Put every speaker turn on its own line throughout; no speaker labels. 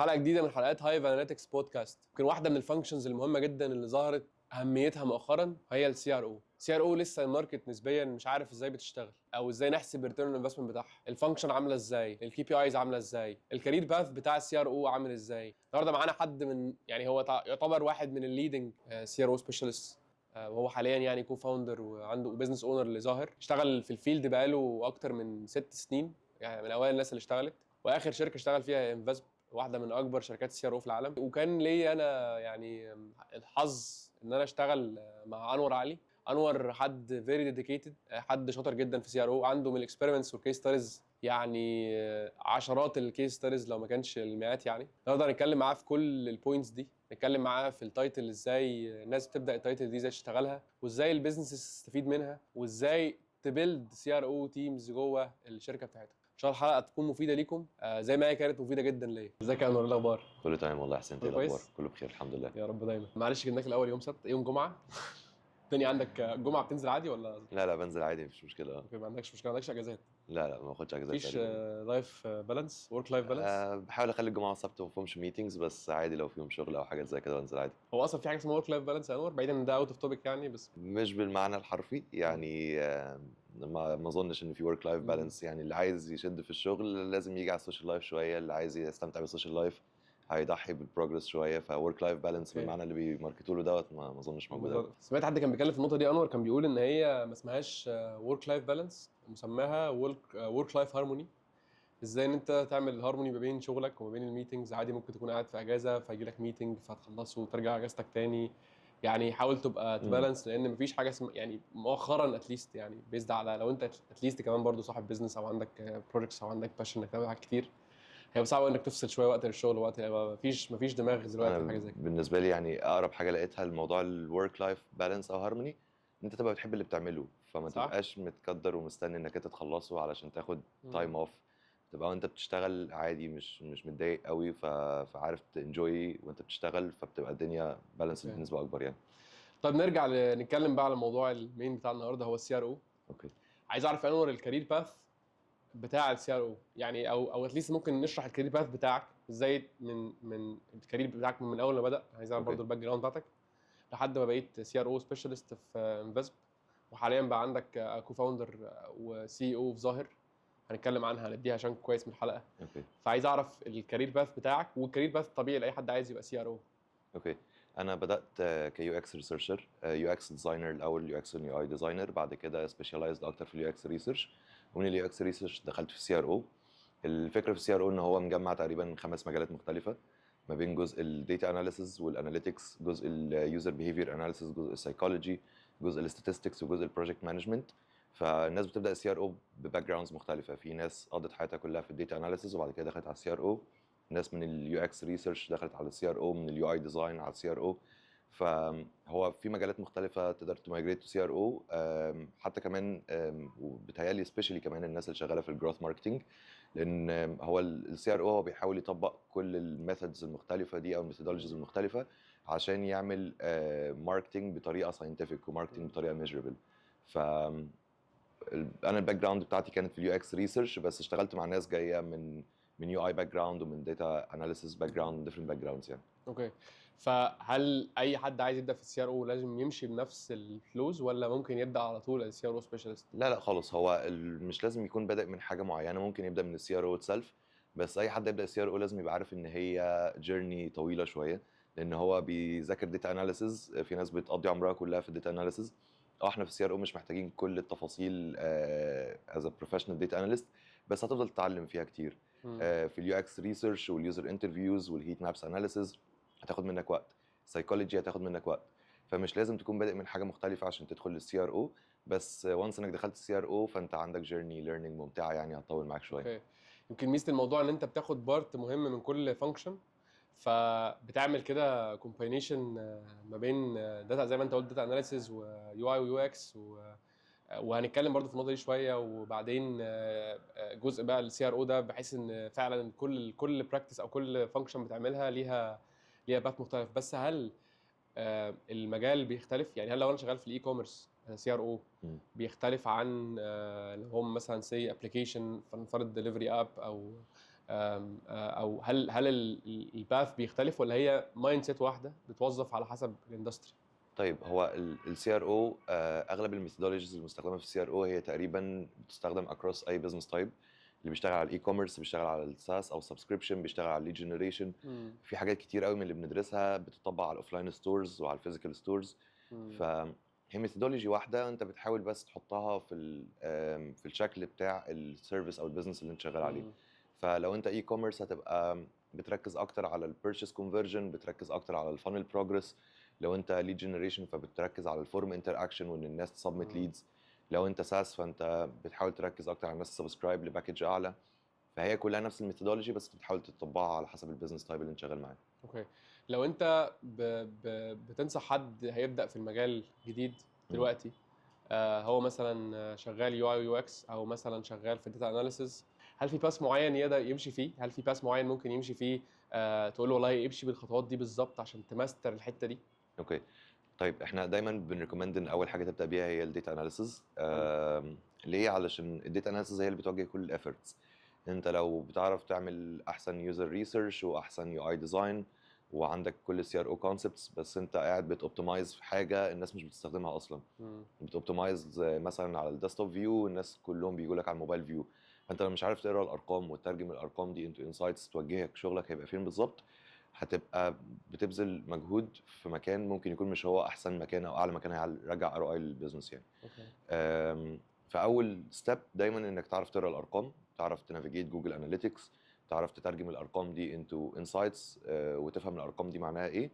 حلقه جديده من حلقات هايف اناليتكس بودكاست. يمكن واحده من الفانكشنز المهمه جدا اللي ظهرت اهميتها مؤخرا هي السي ار او. سي ار او لسه الماركت نسبيا مش عارف ازاي بتشتغل او ازاي نحسب ريتيرن انفستمنت بتاعها، الفانكشن عامله ازاي، الكي بي ايز عامله ازاي، الكارير باث بتاع السي ار او عامل ازاي. النهارده معانا حد من هو يعتبر واحد من الليدنج سي ار او سبيشالست، وهو حاليا كو فاوندر وعنده بزنس اونر اللي ظاهر اشتغل في الفيلد بقاله اكتر من 6 سنين، من اوائل الناس اللي اشتغلت. واخر شركه اشتغل فيها انفست، واحده من اكبر شركات السي ار او في العالم. وكان لي انا الحظ ان انا اشتغل مع انور علي. انور حد فيري ديديكيتد، حد شاطر جدا في سي ار او، عنده من الاكسبيرمنتس والكيس ستاريز عشرات الكيس ستاريز لو ما كانش المئات. نقدر نتكلم معاه في كل البوينتس دي، نتكلم معاه في التايتل، ازاي الناس بتبدا التايتل دي ازاي تشتغلها، وازاي البيزنس تستفيد منها، وازاي تبيلد سي ار او تيمز جوه الشركه بتاعتها. ان شاء الله الحلقه تكون مفيده ليكم زي ما هي كانت مفيده جدا ليا. ازيك يا انور، ايه الاخبار؟
كله تمام والله. احسن. ايه
كله
الاخبار؟
كويس؟
كله بخير الحمد لله.
يا رب دايما. معلش جبناك الاول يوم سبت، يوم جمعه. تاني عندك الجمعه بتنزل عادي ولا؟
لا بنزل عادي مفيش مشكله.
اوكي، ما عندكش مشكله، ما عندكش اجازات؟
لا ما باخدش اجازات
مفيش
تقريبا.
لايف بالانس، ورك لايف بالانس؟
بحاول اخلي الجمعه والسبت ما فيهمش ميتينجز، بس عادي لو فيهم شغل او حاجات زي كده بنزل عادي.
هو اصلا في حاجه اسمها ورك لايف بالانس يا انور، بعيدا ان ده اوت اوف توبيك بس؟
مش بالمعنى الحرفي يعني. ما اظنش ان في ورك لايف بالانس. يعني اللي عايز يشد في الشغل لازم يجي على السوشيال لايف شويه، اللي عايز يستمتع بالسوشيال لايف هيضحي بالبروجرس شويه. فورك لايف بالانس بالمعنى اللي بيماركتوا له دوت ما اظنش موجود قوي.
سمعت حد كان بيتكلم في النقطه دي، انور كان بيقول ان هي ما اسمهاش ورك لايف بالانس، مسماها ورك لايف هارموني. ازاي ان انت تعمل هارموني ما بين شغلك وما بين الميتنجز. عادي ممكن تكون قاعد في اجازه فيجي لك ميتنج فتخلصه وترجع اجازتك تاني. حاول تبقى تبالانس، لان مفيش حاجه مؤخرا اتليست بيزد على لو انت اتليست كمان برضو صاحب بزنس او عندك بروجكتس او عندك باشن انك تعمل حاجات كتير، هيبقى صعب انك تفصل شويه وقت للشغل ووقت مفيش دماغ دلوقتي
انا
في حاجه زي كده.
بالنسبه لي يعني اقرب حاجه لقيتها لموضوع الورك لايف بالانس او هارموني، ان انت تبقى بتحب اللي بتعمله، فما
صح؟
تبقاش متقدر ومستني انك انت تخلصه علشان تاخد تايم اوف. تبقى وانت بتشتغل عادي، مش متضايق قوي، فعارف تنجوي وانت بتشتغل، فبتبقى الدنيا بالانس
اوكي.
بنسبه اكبر يعني.
طب نرجع نتكلم بقى على موضوع المين بتاع النهارده، هو السي ار او.
اوكي.
عايز اعرف يا انور الكارير باث بتاع السي ار او، او اتليست ممكن نشرح الكارير باث بتاعك ازاي، من الكارير بتاعك من اول ما بدا. عايز اعرف
اوكي.
برضو الباك جراوند بتاعتك لحد ما بقيت سي ار او سبيشالست في انفيسب، وحاليا بقى عندك كو فاوندر وسي او في ظاهر. هنتكلم عنها، هنديها عشان كويس من الحلقه.
اوكي.
فعايز اعرف الكارير باث بتاعك، والكارير باث الطبيعي لاي حد عايز يبقى سي ار او.
اوكي. انا بدات كيو اكس ريسيرشر، يو اكس ديزاينر الاول، يو اكس يو اي ديزاينر، بعد كده سبيشاليزد اكتر في اليو اكس ريسيرش، ومن اليو اكس ريسيرش دخلت في السي ار او. الفكره في السي ار او ان هو مجمع تقريبا 5 مجالات مختلفه، ما بين جزء الداتا اناليسز والاناليتكس، جزء اليوزر بيهيفير اناليسز، جزء السايكولوجي، جزء الاستاتستكس، وجزء البروجكت مانجمنت. فالناس بتبدا السي ار او بباك جراوندز مختلفه. في ناس قضت حياتها كلها في الداتا اناليسز وبعد كده دخلت على السي ار او، ناس من اليو اكس ريسيرش دخلت على السي ار او، من اليو اي ديزاين على السي ار او. فهو في مجالات مختلفه تقدر تمايجريت تو سي ار او. حتى كمان وبتهيالي سبيشالي كمان الناس اللي شغاله في الجروث ماركتنج، لان هو السي ار او هو بيحاول يطبق كل الميثودز المختلفه دي او الميثودولوجيز المختلفه عشان يعمل ماركتنج بطريقه ساينتفك وماركتنج بطريقه ميجربل. ف انا الباك جراوند بتاعتي كانت في اليو اكس ريسيرش، بس اشتغلت مع ناس جايه من يو اي باك جراوند ومن داتا اناليسيس باك جراوند، ديفرنت باك جراوندز يعني.
اوكي. فهل اي حد عايز يبدا في السي ار او لازم يمشي بنفس الفلوز، ولا ممكن يبدا على طول السي ار او سبيشالست؟
لا خالص، هو مش لازم يكون بادئ من حاجه معينه، ممكن يبدا من السي ار او اتسلف. بس اي حد يبدا السي ار او لازم يبقى عارف ان هي جيرني طويله شويه، لان هو بيذاكر داتا اناليسز. في ناس بتقضي عمرها كلها في الداتا اناليسز. احنا في السي ار او مش محتاجين كل التفاصيل از ا بروفيشنال داتا اناليست، بس هتفضل تتعلم فيها كتير. في اليو اكس ريسيرش واليوزر انترفيوز والهيت مابس اناليسز هتاخد منك وقت، سايكولوجي هتاخد منك وقت. فمش لازم تكون بادئ من حاجه مختلفه عشان تدخل للسي ار او، بس وانس انك دخلت السي ار او فانت عندك جيرني ليرنينج ممتعه يعني، هتطول معاك شويه.
اوكي. يمكن ميزه الموضوع ان انت بتاخد بارت مهم من كل فانكشن، فبتعمل كده كومباينيشن ما بين داتا زي ما انت قلت، داتا اناليسيز ويو اي ويو اكس، وهنتكلم برضو في النقطه دي شويه. وبعدين جزء بقى السي ار او ده، بحيث ان فعلا كل براكتس او كل فانكشن بتعملها ليها باث مختلف. بس هل المجال بيختلف؟ هل لو انا شغال في الاي كوميرس سي ار او بيختلف عن لو هم مثلا سي ابلكيشن، فنفترض ديليفري اب، او او هل الباث بيختلف ولا هي مايند سيت واحده بتوظف على حسب الاندستري؟
طيب هو السي ار او اغلب الميثودولوجيز المستخدمه في السي ار او هي تقريبا بتستخدم اكروس اي بزنس تايب، اللي بيشتغل على الاي كوميرس، بيشتغل على الساس او سبسكريبشن، بيشتغل على الليد جنريشن.
مم.
في حاجات كتير قوي من اللي بندرسها بتطبق على الاوفلاين ستورز وعلى الفيزيكال ستورز.
مم.
فهي ميثودولوجي واحده، انت بتحاول بس تحطها في الشكل بتاع السيرفيس او البيزنس اللي انت شغال عليه.
مم.
فلو انت اي كوميرس هتبقى بتركز اكتر على البيرشيس كونفرجن، بتركز اكتر على الفانل بروجرس. لو انت ليد جنريشن فبتركز على الفورم انتر اكشن وان الناس تسبمت
مم.
ليدز. لو انت ساس فانت بتحاول تركز اكتر على الناس سبسكرايب لباكج اعلى. فهي كلها نفس الميثودولوجي بس بتحاول تطبقها على حسب البيزنس تايب اللي انت شغال معاه.
اوكي. لو انت بتنصح حد هيبدا في المجال جديد
مم.
دلوقتي، هو مثلا شغال يو اي يو اكس او مثلا شغال في الداتا اناليسز، هل في باس معين يقدر يمشي فيه؟ هل في باس معين ممكن يمشي فيه تقول له والله امشي بالخطوات دي بالظبط عشان تماستر الحته دي؟
اوكي. طيب احنا دايما بنريكومند ان اول حاجه تبدا بيها هي الداتا اناليسز.
حلو.
ليه؟ علشان الداتا اناليسز هي اللي بتوجه كل الافورتس. انت لو بتعرف تعمل احسن يوزر ريسيرش واحسن يو اي ديزاين وعندك كل السي ار او كونسبتس، بس انت قاعد بتوبتمايز في حاجه الناس مش بتستخدمها اصلا،
مم.
بتوبتمايز مثلا على الديسكتوب فيو والناس كلهم بيجوا لك على الموبايل فيو. فانت لو مش عارف تقرا الارقام وتترجم الارقام دي انتو انسايتس توجهك شغلك هيبقى فين بالظبط، هتبقى بتبذل مجهود في مكان ممكن يكون مش هو احسن مكان او اعلى مكان هيرجع ار او اي للبيزنس يعني.
اوكي.
فاول ستيب دايما انك تعرف تقرا الارقام، تعرف تنافيجيت جوجل اناليتكس، تعرف تترجم الارقام دي انتو انسايتس وتفهم الارقام دي معناها ايه.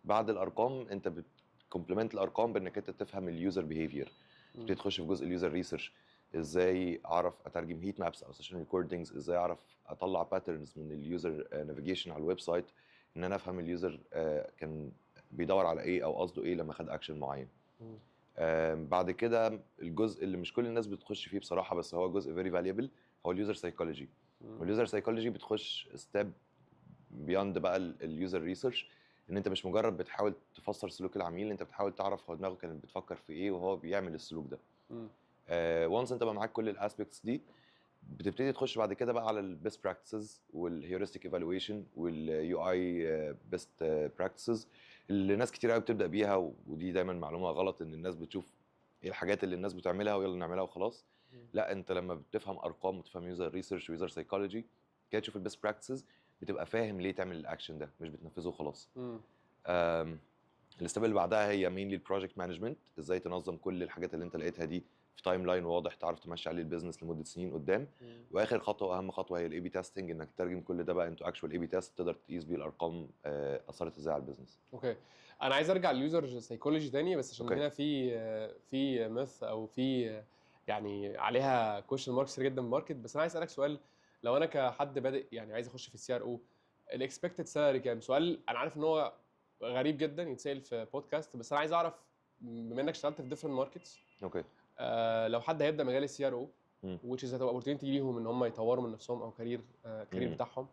بعد الارقام انت بتكمبلمنت الارقام بانك انت تفهم اليوزر بيهيفير، تبتدي
مم.
تخش في جزء اليوزر ريسيرش. ازاي اعرف اترجم هيت مابس او سيشن ريكوردنجز، ازاي اعرف اطلع باترنز من اليوزر نافيجيشن على الويب سايت، ان انا افهم اليوزر كان بيدور على ايه او قصده ايه لما خد اكشن معين.
مم.
بعد كده الجزء اللي مش كل الناس بتخش فيه بصراحه بس هو جزء فيري فاليبل، هو اليوزر سايكولوجي.
مم.
واليوزر سايكولوجي بتخش ستيب بياند بقى اليوزر ريسيرش، ان انت مش مجرد بتحاول تفسر سلوك العميل، انت بتحاول تعرف هو دماغه كانت بتفكر في ايه وهو بيعمل السلوك ده.
مم.
وانس انت بقى معاك كل الاسبيكتس دي، بتبتدي تخش بعد كده بقى على البيست براكتسز والهيورستيك ايفالويشن واليو اي بيست براكتسز اللي ناس كتير قوي بتبدا بيها. ودي دايما معلومه غلط ان الناس بتشوف ايه الحاجات اللي الناس بتعملها ويلا نعملها وخلاص.
مم.
لا، انت لما بتفهم ارقام وتفهم يوزر ريسيرش ويوزر سايكولوجي كده تشوف البيست براكتسز، بتبقى فاهم ليه تعمل الاكشن ده مش بتنفذه وخلاص.
مم.
الستيب اللي بعدها هي مينلي البروجكت مانجمنت، ازاي تنظم كل الحاجات اللي انت لقيتها دي في تايم لاين واضح تعرف تمشي عليه البيزنس لمده سنين قدام.
مم.
واخر خطوه واهم خطوه هي الاي بي تيستنج، انك تترجم كل ده بقى انتو اكشوال اي بي تيست تقدر تقيس بيه الارقام اثرت ازاي على البيزنس.
اوكي. انا عايز ارجع لليوزر سايكولوجي تاني، بس عشان
اوكي.
هنا في ميث او في يعني عليها كويشن ماركس كتير جدا في الماركت. بس انا عايز اسالك سؤال، لو انا كحد بادئ يعني عايز اخش في السي ار او، الاكسبكتد سالري كام؟ سؤال انا عارف ان هو غريب جدا يتسال في بودكاست، بس انا عايز اعرف بما انك اشتغلت في ديفرنت ماركتس،
اوكي.
لو حد هيبدا مجال السي ار او
مم.
which is هتبقى opportunity ليهم ان هم يطوروا من نفسهم او كارير
مم.
بتاعهم،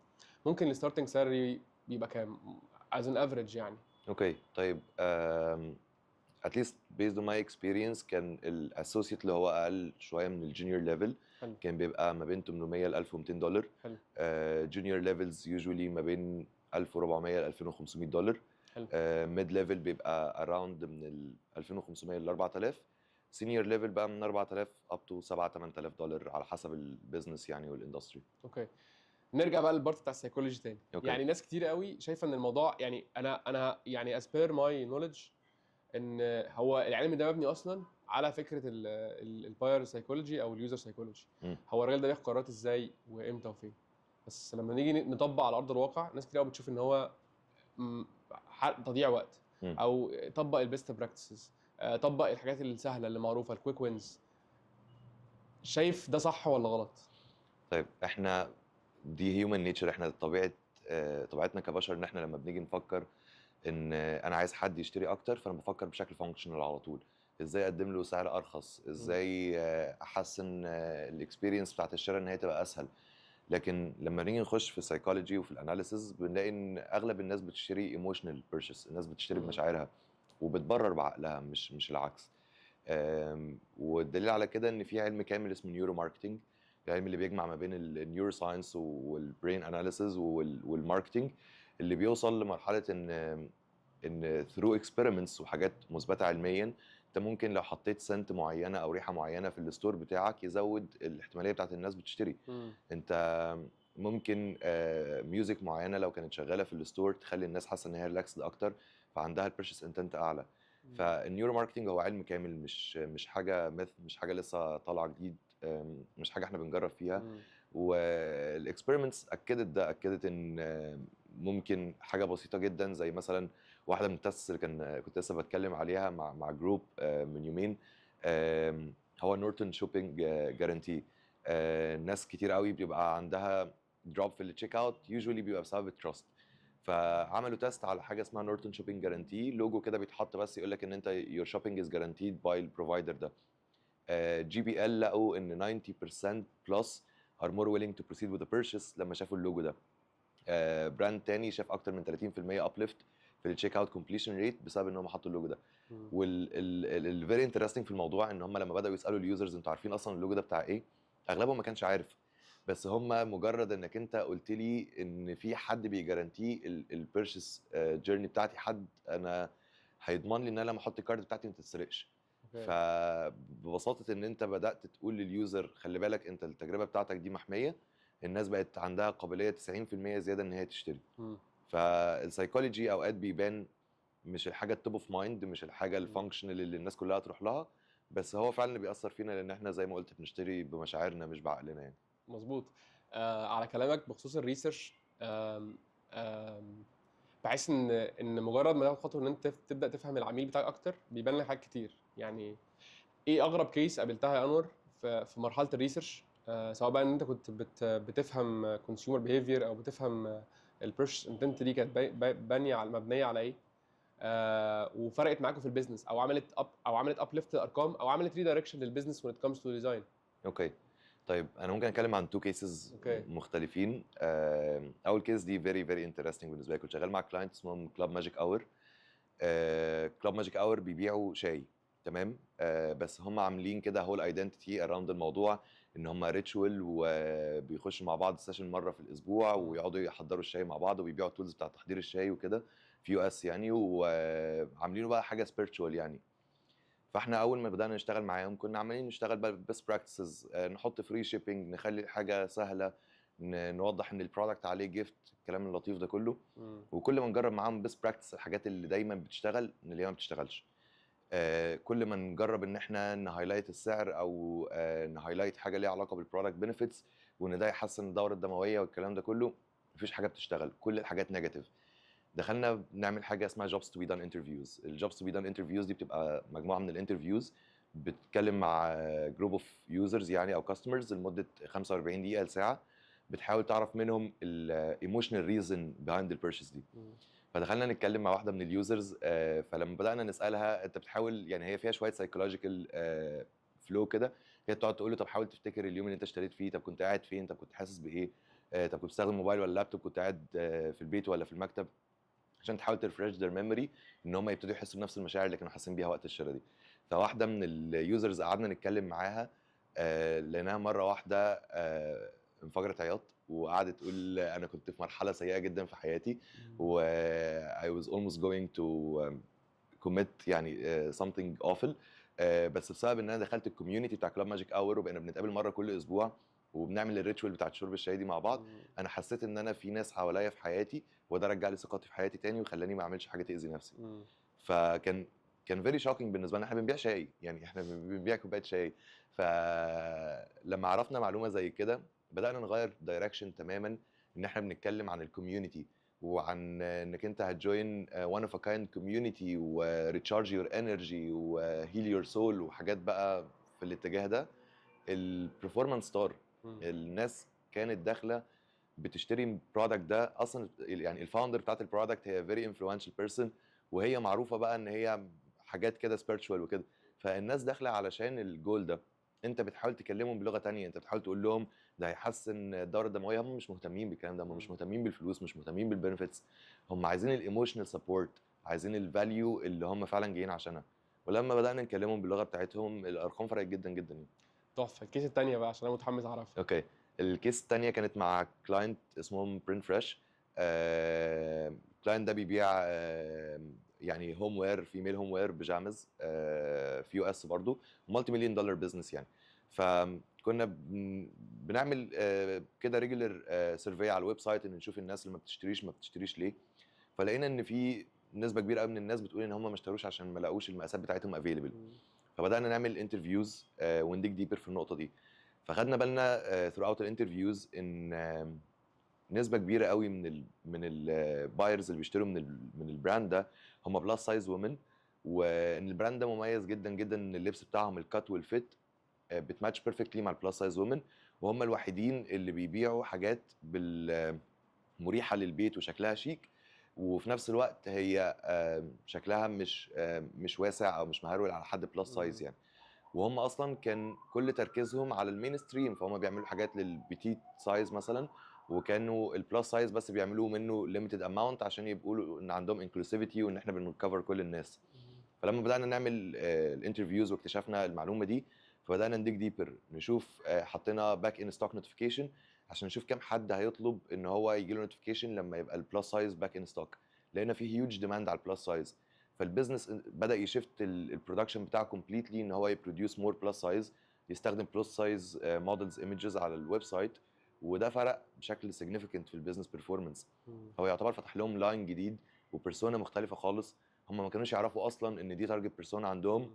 ممكن الستارتنج سالري بيبقى كام از ان افريج يعني؟
اوكي. طيب at least based on my experience كان الاسوسيت اللي هو اقل شويه من الجونيور ليفل
حلو.
كان بيبقى ما بين 800 ل 1200 دولار.
حلو.
جونيور ليفلز يوجوالي ما بين 1400 ل 2500 دولار.
حلو.
ميد ليفل بيبقى اراوند من ال 2500 ل 4000. سينيور ليفل بقى من 4000 اب تو 7 8000 دولار على حسب البيزنس يعني والاندستري.
اوكي. نرجع بقى للبارت بتاع السايكولوجي تاني.
اوكي.
يعني ناس كتير قوي شايفه ان الموضوع يعني انا يعني as per my knowledge ان هو العلم ده مبني اصلا على فكره الباير سايكولوجي او اليوزر سايكولوجي.
مم.
هو الراجل ده بياخد قرارات ازاي وامتى وفين. بس لما نيجي نطبق على ارض الواقع، ناس كتير قوي بتشوف ان هو تضييع وقت،
مم.
او طبق البيست براكتسز، طبق الحاجات السهله اللي معروفه الكويك وينز. شايف ده صح ولا غلط؟
طيب احنا دي هيومن نيتشر، احنا طبيعتنا كبشر ان احنا لما بنيجي نفكر ان انا عايز حد يشتري اكتر، فانا بفكر بشكل فانكشنال على طول. ازاي اقدم له سعر ارخص، ازاي احسن الاكسبيرينس بتاعت الشراء ان هي تبقى اسهل. لكن لما نيجي نخش في السايكولوجي وفي الاناليسز بنلاقي ان اغلب الناس بتشتري ايموشنال بيرشيس، الناس بتشتري بمشاعرها وبتبرر بعقلها مش العكس. والدليل على كده ان في علم كامل اسمه نيورو ماركتنج العلم اللي بيجمع ما بين النيورو ساينس والبرين اناليسز والماركتنج، اللي بيوصل لمرحله ان ثرو اكسبيرمنتس وحاجات مثبته علميا انت ممكن لو حطيت سنت معينه او ريحه معينه في الستور بتاعك يزود الاحتماليه بتاعت الناس بتشتري.
مم.
انت ممكن ميوزك معينه لو كانت شغاله في الستور تخلي الناس حاسه ان هي ريلاكسد اكتر، فعندها البيرشيس انتنت اعلى. فالنيورو ماركتنج هو علم كامل، مش حاجه مث، مش حاجه لسه طالعه جديد، مش حاجه احنا بنجرب فيها.
مم.
والاكسبيرمنتس اكدت ده، اكدت ان ممكن حاجه بسيطه جدا زي مثلا واحده من التست اللي كنت لسه بتكلم عليها مع جروب من يومين، هو نورتون شوبينج جارانتي. ناس كتير قوي بيبقى عندها دروب في التشيك اوت، يوجوالي بيبقى بسبب التراست. فعملوا تيست على حاجه اسمها نورتون شوبينج جارانتي، لوجو كده بيتحط بس يقول لك ان انت يور شوبينج از جارانتيد باي البروفايدر ده. جي بي ال لقوا ان 90% بلس are more willing to proceed with the purchase لما شافوا اللوجو ده. براند تاني شاف اكتر من 30% uplift في التشيك اوت كومبليشن ريت بسبب ان هم حطوا اللوجو ده.
مم.
والفيري انترستنج في الموضوع ان هم لما بداوا يسالوا اليوزرز انتوا عارفين اصلا اللوجو ده بتاع ايه، اغلبهم ما كانش عارف. بس هم مجرد انك انت قلت لي ان في حد بيجارانتي البيرشيس جيرني بتاعتي، حد انا هيضمن لي ان انا لما احط الكارد بتاعتي ما تتسرقش.
اوكي.
فببساطه ان انت بدات تقول لليوزر خلي بالك انت التجربه بتاعتك دي محميه، الناس بقت عندها قابليه 90% زياده ان هي تشتري.
مم.
فالسايكولوجي اوقات بيبان مش الحاجه التوب اوف مايند، مش الحاجه
مم.
الفانكشنال اللي الناس كلها تروح لها، بس هو فعلا اللي بيأثر فينا لان احنا زي ما قلت بنشتري بمشاعرنا مش بعقلنا يعني.
مظبوط. على كلامك بخصوص الريسيرش، بحس ان مجرد ما تاخد خطوه ان انت تبدا تفهم العميل بتاعك اكتر بيبان لك حاجات كتير. يعني ايه اغرب كيس قابلتها يا انور في مرحله الريسيرش؟ سواء بقى ان انت كنت بتفهم كونسيومر بيهيفير او بتفهم البيرش انتنت دي كانت بانيه على مبنيه على ايه، وفرقت معاكم في البيزنس او عملت ابليفت الارقام او عملت ريدايركشن للبيزنس when it comes to design.
اوكي طيب انا ممكن اتكلم عن تو كيسز
اوكي.
مختلفين. اول كيس دي فيري انترستنج بالنسبه لي، كنت شغال مع كلاينت اسمهم كلاب ماجيك اور. كلاب ماجيك اور بيبيعوا شاي، تمام. بس هم عاملين كده هول ايدنتيتي اراوند الموضوع، ان هم ريتشوال وبيخشوا مع بعض سيشن مره في الاسبوع ويقعدوا يحضروا الشاي مع بعض وبيبيعوا التولز بتاع تحضير الشاي وكده في يو اس يعني، وعاملينه بقى حاجه سبيرتشوال يعني. فاحنا اول ما بدانا نشتغل معاهم كنا عمالين نشتغل بقى بيست براكتسز، نحط فري شيبنج، نخلي الحاجه سهله، نوضح ان البرودكت عليه جيفت، الكلام اللطيف ده كله.
مم.
وكل ما نجرب معاهم بيست براكتس الحاجات اللي دايما بتشتغل اللي هي ما بتشتغلش. كل ما نجرب ان احنا نهايلايت السعر او نهايلايت حاجه ليها علاقه بالبرودكت بنفيتس وان ده يحسن الدوره الدمويه والكلام ده كله، مفيش حاجه بتشتغل، كل الحاجات نيجاتيف. دخلنا نعمل حاجه اسمها جوبز تو بي دان انترفيوز. الجوبز تو بي دان انترفيوز دي بتبقى مجموعه من الانترفيوز بتتكلم مع جروب اوف يوزرز يعني او كاستمرز لمده 45 دقيقه لساعه، بتحاول تعرف منهم الايموشنال ريزن بيهايند البيرشيز دي.
مم.
فدخلنا نتكلم مع واحده من اليوزرز، فلما بدانا نسالها انت بتحاول يعني، هي فيها شويه سايكولوجيكال فلو كده، هي بتقعد تقول له طب حاول تفتكر اليوم اللي انت اشتريت فيه، طب كنت قاعد فين، طب كنت حاسس بايه، طب كنت بتستخدم موبايل ولا لابتوب، كنت قاعد في البيت ولا في المكتب، عشان تحاول ترفرش ذير ميموري ان هم يبتدوا يحسوا بنفس المشاعر اللي كانوا حاسين بيها وقت الشراء دي. فواحده من اليوزرز قعدنا نتكلم معاها، لقيناها مره واحده انفجرت عياط وقعدت تقول انا كنت في مرحله سيئه جدا في حياتي و I was almost going to commit يعني something awful، بس بسبب ان انا دخلت الكوميونتي بتاع كلاب ماجيك اور وبقينا بنتقابل مره كل اسبوع وبنعمل الريتشوال بتاعت شرب الشاي دي مع بعض،
مم.
انا حسيت ان انا في ناس حواليا في حياتي وده رجع لي ثقتي في حياتي تاني وخلاني ما اعملش حاجه تاذي نفسي.
مم.
فكان فيري شوكينج بالنسبه لنا، احنا بنبيع شاي يعني، احنا بنبيع كوبايه شاي. فلما عرفنا معلومه زي كده بدانا نغير دايركشن تماما، ان احنا بنتكلم عن الكوميونتي وعن انك انت هتجوين وان اوف ا كايند كوميونتي وريتشارج يور انرجي وهيل يور سول وحاجات بقى في الاتجاه ده. البرفورمانس ستار،
مم.
الناس كانت داخله بتشتري البرودكت ده اصلا، يعني الفاوندر بتاعت البرودكت هي فيري انفلونشال بيرسون، وهي معروفه بقى ان هي حاجات كده سبيرتشوال وكده، فالناس داخله علشان الجول ده. انت بتحاول تكلمهم بلغه تانية، انت بتحاول تقول لهم ده هيحسن الدوره الدمويه، هم مش مهتمين بالكلام ده، هم مش
مم.
مهتمين بالفلوس، مش مهتمين بالبنفيتس، هم عايزين الايموشنال سبورت، عايزين الفاليو اللي هم فعلا جايين عشانها. ولما بدانا نكلمهم باللغه بتاعتهم الارقام فرقت جدا جدا يعني.
تحفه. الكيس التانيه بقى عشان انا متحمس اعرفها.
اوكي. الكيس التانية كانت مع كلاينت اسمهم برنت فريش. الكلاينت ده بيبيع يعني هوم وير، فيميل هوم وير، بيجامز في يو اس برضه، مالتي مليون دولار بزنس يعني. فكنا بنعمل كده ريجولر سيرفي على الويب سايت ان نشوف الناس اللي ما بتشتريش ليه. فلقينا ان في نسبه كبيره قوي من الناس بتقول ان هم ما اشتروش عشان ما لقوش المقاسات بتاعتهم افيلبل. فبدانا نعمل انترفيوز ونديك ديبر في النقطه دي. فخدنا بالنا ثرو اوت الانترفيوز ان نسبه كبيره قوي من البايرز اللي بيشتروا من البراند ده هم بلس سايز وومن، وان البراند ده مميز جدا جدا ان اللبس بتاعهم الكات والفيت بتماتش بيرفكتلي مع البلس سايز وومن، وهم الوحيدين اللي بيبيعوا حاجات مريحه للبيت وشكلها شيك، وفي نفس الوقت هي شكلها مش واسع او مش مهرول على حد بلس سايز يعني. وهم اصلا كان كل تركيزهم على المين ستريم، فهم بيعملوا حاجات للبيتيت سايز مثلا، وكانوا البلس سايز بس بيعملوا منه ليميتد اماونت عشان يبقوا ان عندهم انكلوسيفيتي وان احنا بنكفر كل الناس. فلما بدانا نعمل الانترفيوز واكتشفنا المعلومه دي، فبدانا نديك ديبر نشوف، حطينا باك ان ستوك نوتيفيكيشن عشان نشوف كام حد هيطلب ان هو يجي له نوتيفيكيشن لما يبقى البلس سايز باك ان ستوك. لقينا في هيوج ديماند على البلس سايز، فالبيزنس بدا يشفت البرودكشن بتاعه كومبليتلي ان هو يبروديوس مور بلس سايز، يستخدم بلس سايز مودلز ايمجز على الويب سايت، وده فرق بشكل سيجنيفيكانت في البيزنس بيرفورمانس. هو يعتبر فتح لهم لاين جديد وبيرسونا مختلفه خالص، هم ما كانوش يعرفوا اصلا ان دي تارجت بيرسونا عندهم،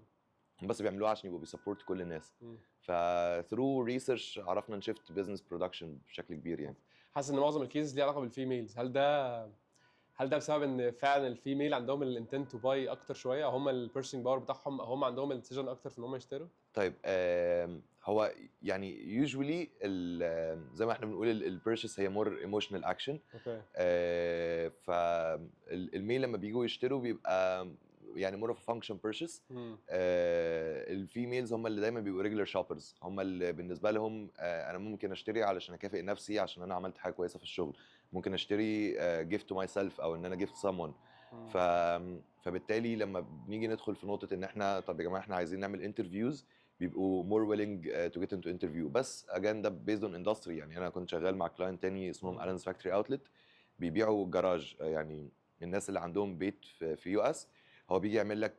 هم بس بيعملوها عشان يبقوا بيسبورت كل الناس. فثرو ريسيرش عرفنا نشفت بزنس برودكشن بشكل كبير يعني.
حاسس ان معظم الكيسز ليها علاقه بالفيميلز. هل ده بسبب ان فعلا الفيميل عندهم الانتنت تو باي اكتر شويه، او هم البيرسينج باور بتاعهم، او هم عندهم الديسيجن اكتر في ان هم يشتروا؟
طيب هو يعني يوجوالي زي ما احنا بنقول البيرشيس هي مور ايموشنال اكشن.
اوكي.
فالميل لما بيجوا يشتروا بيبقى يعني مور اوف فانكشن بيرشيس. الفيميلز هم اللي دايما بيبقوا ريجولار شوبرز، هم اللي بالنسبه لهم انا ممكن اشتري علشان اكافئ نفسي عشان انا عملت حاجه كويسه في الشغل، ممكن اشتري جيفت تو ماي سيلف او ان انا جيفت someone. ف فبالتالي لما بنيجي ندخل في نقطه ان احنا طب يا جماعه احنا عايزين نعمل انترفيوز، بيبقوا more willing to get into interview. بس again ده based on industry. يعني انا كنت شغال مع كلاينت تاني اسمهم Allen's Factory Outlet، بيبيعوا جراج. يعني الناس اللي عندهم بيت في يو اس، هو بيجي يعمل لك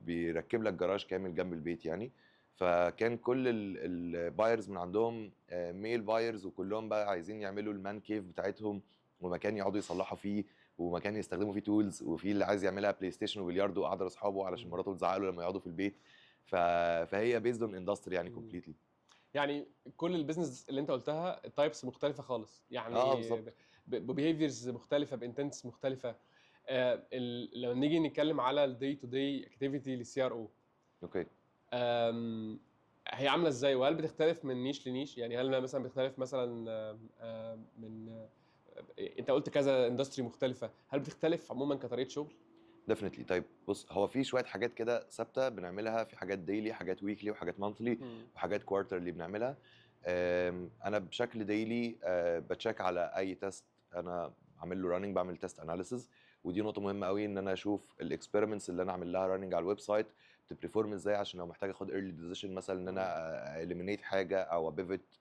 بيركب لك جراج كامل جنب البيت يعني. فكان كل البايرز من عندهم ميل بايرز، وكلهم بقى عايزين يعملوا المان كيف بتاعتهم، ومكان يقعدوا يصلحوا فيه، ومكان يستخدموا فيه تولز، وفي اللي عايز يعملها بلاي ستيشن وبلياردو وقعد اصحابه علشان مراته تزعق له لما يقعدوا في البيت. فهي بيزد اون اندستري يعني كومبليتلي.
يعني كل البيزنس اللي انت قلتها التايبس مختلفه خالص يعني،
بالظبط.
ببيهيفيرز مختلفه، بانتنس مختلفه. لو نيجي نتكلم على الدي تو دي اكتيفيتي للسي ار او،
اوكي.
هي عامله ازاي؟ وهل بتختلف من نيش لنيش؟ يعني هل مثلا بتختلف مثلا من انت قلت كذا اندستري مختلفه، هل بتختلف عموما كطريقه شغل؟
ديفنتلي. طيب بص، هو في شويه حاجات كده ثابته بنعملها، في حاجات ديلي، حاجات ويكلي، وحاجات مانثلي، وحاجات كوارترلي بنعملها. انا بشكل ديلي بتشيك على اي تيست انا عامل له راننج، بعمل تيست اناليسز. ودي نقطه مهمه قوي ان انا اشوف الاكسبيرمنتس اللي انا عامل لها راننج على الويب سايت بتبرفورم ازاي، عشان لو محتاج اخد ايرلي ديسيشن مثلا ان انا اليمينيت حاجه او ابيفت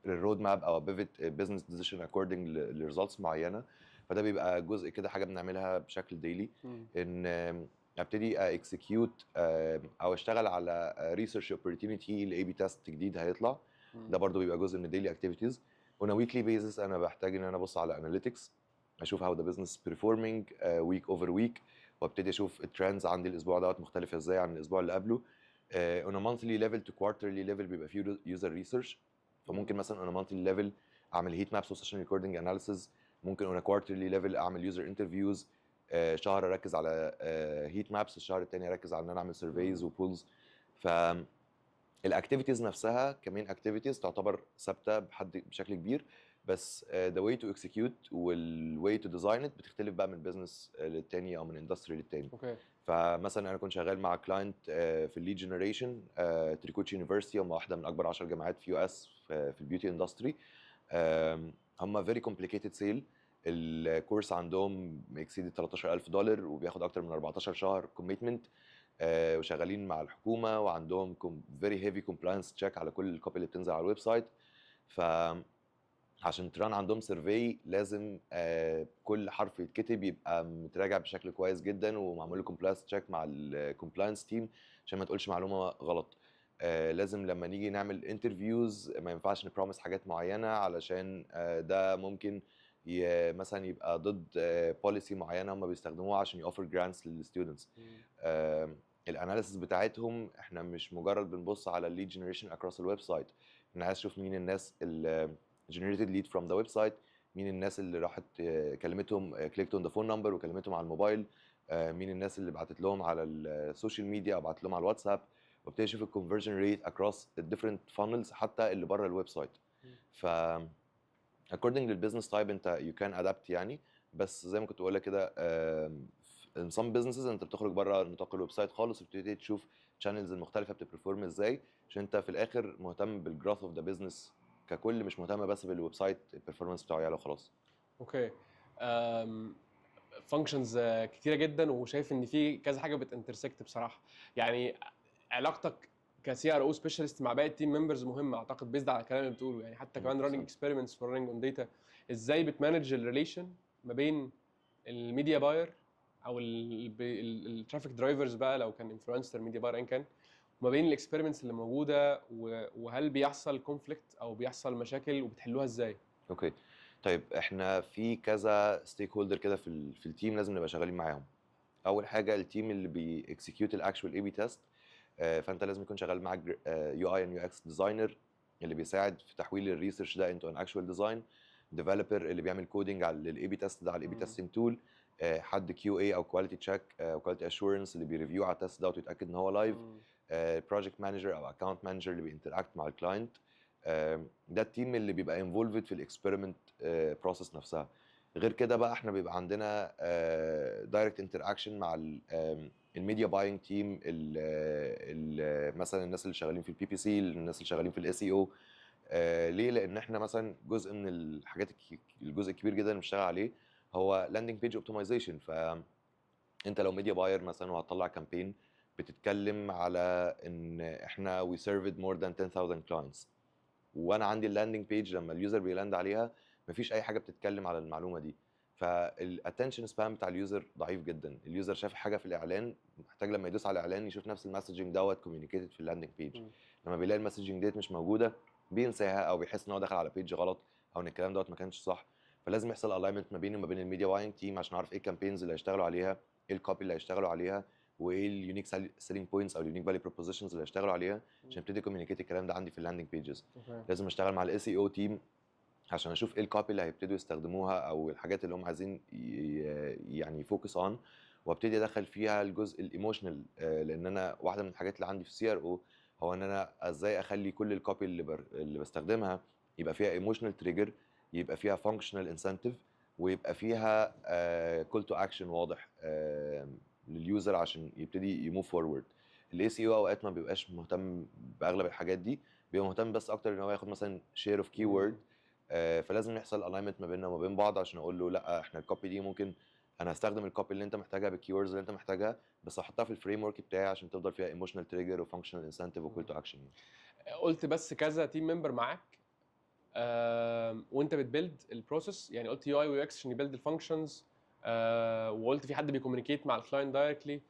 الرود ماب او بيفت بزنس ديسيشن اكوردنج لريزلتس معينه. فده بيبقى جزء كده حاجه بنعملها بشكل ديلي، ان ابتدي اكسكيوت او اشتغل على ريسيرش اوبورتيونيتي لاي بي تيست جديد هيطلع. ده برضو بيبقى جزء من الديلي اكتيفيتيز. اون ويكلي بيزس انا بحتاج ان انا ابص على اناليتكس، اشوف هاو ذا بزنس بيرفورمينج ويك اوفر ويك، وابتدي اشوف الترندز عندي الاسبوع دوت مختلفه ازاي عن الاسبوع اللي قبله. اون مانثلي ليفل تو كوارترلي ليفل بيبقى فيه يوزر ريسيرش. فممكن مثلا انا مانثلي ليفل اعمل هيت مابس وسيشن ريكوردنج اناليسيز، ممكن انا كوارترلي ليفل اعمل يوزر انترفيوز، شهر اركز على هيت مابس، الشهر الثاني اركز على ان انا اعمل سيرفيز وبولز. ف الاكتيفيتيز نفسها كمان اكتيفيتيز تعتبر ثابته بشكل كبير، بس ذا واي تو اكسكيوت والواي تو ديزاين ات بتختلف بقى من بزنس للتاني او من اندستري للتاني.
اوكي.
فمثلا انا كنت شغال مع كلاينت في الليد جنريشن، تريكوتشي يونيفرسيتي، هم واحده من اكبر 10 جامعات في يو اس في البيوتي اندستري. هم فيري كومبليكيتد سيل، الكورس عندهم اكسيد $13,000 وبياخد اكتر من 14 شهر كوميتمنت. وشغالين مع الحكومه وعندهم فيري هيفي كومبلاينس تشيك على كل الكوبي اللي بتنزل على الويب سايت. فعشان تران عندهم سيرفي لازم كل حرف يتكتب يبقى متراجع بشكل كويس جدا ومعمول له كومبلاينس تشيك مع الكومبلاينس تيم عشان ما تقولش معلومه غلط. لازم لما نيجي نعمل انترفيوز ما ينفعش نبروميس حاجات معينه علشان ده ممكن مثلا يبقى ضد بوليسي معينه هم بيستخدموها عشان يوفر جرانتس للستودنتس. الاناليسيس بتاعتهم احنا مش مجرد بنبص على الليد جنريشن اكروس الويب سايت، احنا عايز نشوف مين الناس اللي generated lead from the website، مين الناس اللي راحت كلمتهم clicked on the phone number وكلمتهم على الموبايل، مين الناس اللي بعتت لهم على السوشيال ميديا او بعتت لهم على الواتساب، وابتدي اشوف الكونفرجن ريت across the different funnels حتى اللي بره الويب سايت. ف according للبزنس تايب انت you can adapt يعني، بس زي ما كنت بقول لك كده in some businesses انت بتخرج بره نطاق الويب سايت خالص وبتبتدي تشوف channels المختلفه بتبرفورم ازاي، عشان انت في الاخر مهتم بالجروث اوف ذا بزنس ككل، مش مهتم بس بالويب سايت البرفورمانس بتاعه يعلى وخلاص.
اوكي. فانكشنز كتيره جدا، وشايف ان في كذا حاجه بتانترسكت بصراحه. يعني علاقتك كسي ار او سبيشالست مع باقي التيم ممبرز مهمه اعتقد، بيزد على الكلام اللي بتقوله. يعني حتى كمان راننج
100%.
اكسبيرمنتس فور راننج اون داتا، ازاي بتمانج الريليشن ما بين الميديا باير او الترافيك درايفرز بقى، لو كان انفلونسر ميديا باير ايا كان، وما بين الاكسبيرمنتس اللي موجوده، وهل بيحصل كونفليكت او بيحصل مشاكل وبتحلوها ازاي؟
اوكي طيب احنا في كذا ستيك هولدر كده في التيم لازم نبقى شغالين معاهم. اول حاجه التيم اللي بيكسكيوت الاكشوال اي بي تيست، فانت لازم يكون شغال معاك يو اي اند يو اكس ديزاينر اللي بيساعد في تحويل الريسيرش ده انتو ان اكشوال ديزاين، ديفلوبر اللي بيعمل كودنج على الاي بي تيست ده على الاي بي تيستنج تول، حد كيو اي او كواليتي تشيك او كواليتي اشورنس اللي بيريفيو على التيست ده ويتاكد ان هو لايف، بروجكت مانجر او اكونت مانجر اللي بينتراكت مع الكلاينت. ده التيم اللي بيبقى انفولفد في الاكسبيرمنت بروسيس نفسها. غير كده بقى احنا بيبقى عندنا دايركت انتراكشن مع الميديا باينج تيم، مثلا الناس اللي شغالين في البي بي سي، الناس اللي شغالين في الاس اي او. ليه؟ لان احنا مثلا جزء من الحاجات الجزء الكبير جدا اللي بنشتغل عليه هو لاندنج بيج اوبتمايزيشن. فانت لو ميديا باير مثلا وهتطلع كامبين بتتكلم على ان احنا we served more than 10,000 clients، وانا عندي اللاندنج بيج لما اليوزر بيلاند عليها مفيش اي حاجه بتتكلم على المعلومه دي، فالاتنشن سبان بتاع اليوزر ضعيف جدا. اليوزر شاف حاجه في الاعلان محتاج لما يدوس على الاعلان يشوف نفس المسجنج دوت كوميونيكيتد في اللاندنج بيج، لما بيلاقي المسجنج ديت مش موجوده بينساها او بيحس ان هو دخل على بيج غلط او ان الكلام دوت ما كانش صح. فلازم يحصل الاينمنت ما بيني وما بين الميديا باينج تيم عشان اعرف ايه الكامبينز اللي هيشتغلوا عليها، ايه الكوبي اللي هيشتغلوا عليها، وايه اليونيك سيلينج بوينتس او اليونيك فاليو بروبوزيشنز اللي هيشتغلوا عليها عشان ابتدي كوميونيكيت الكلام ده عندي في اللاندنج بيجز. لازم اشتغل مع الاس اي او تيم عشان اشوف ايه الكوبي اللي هيبتدوا يستخدموها او الحاجات اللي هم عايزين يعني يفوكس اون، وابتدي ادخل فيها الجزء الايموشنال، لان انا واحده من الحاجات اللي عندي في السي ار او هو ان انا ازاي اخلي كل الكوبي اللي بستخدمها يبقى فيها ايموشنال تريجر، يبقى فيها فانكشنال انسنتيف، ويبقى فيها كول تو اكشن واضح لليوزر عشان يبتدي يموف فورورد. الاي سي او اوقات ما بيبقاش مهتم باغلب الحاجات دي، بيبقى مهتم بس اكتر ان هو ياخد مثلا شير اوف كي وورد. فلازم يحصل الاينمنت ما بيننا وما بين بعض عشان اقول له لا احنا الكوبي دي ممكن انا هستخدم الكوبي اللي انت محتاجها بالكيوردز اللي انت محتاجها، بس هحطها في الفريم ورك بتاعي عشان تفضل فيها ايموشنال تريجر وفانكشنال انسنتيف وكول تو اكشن.
قلت بس كذا تيم ممبر معاك وانت بتبيلد البروسيس، يعني قلت يو اي ويو اكس عشان يبيلد الفانكشنز، وقلت في حد بيكومينيكيت مع الكلاينت دايركتلي.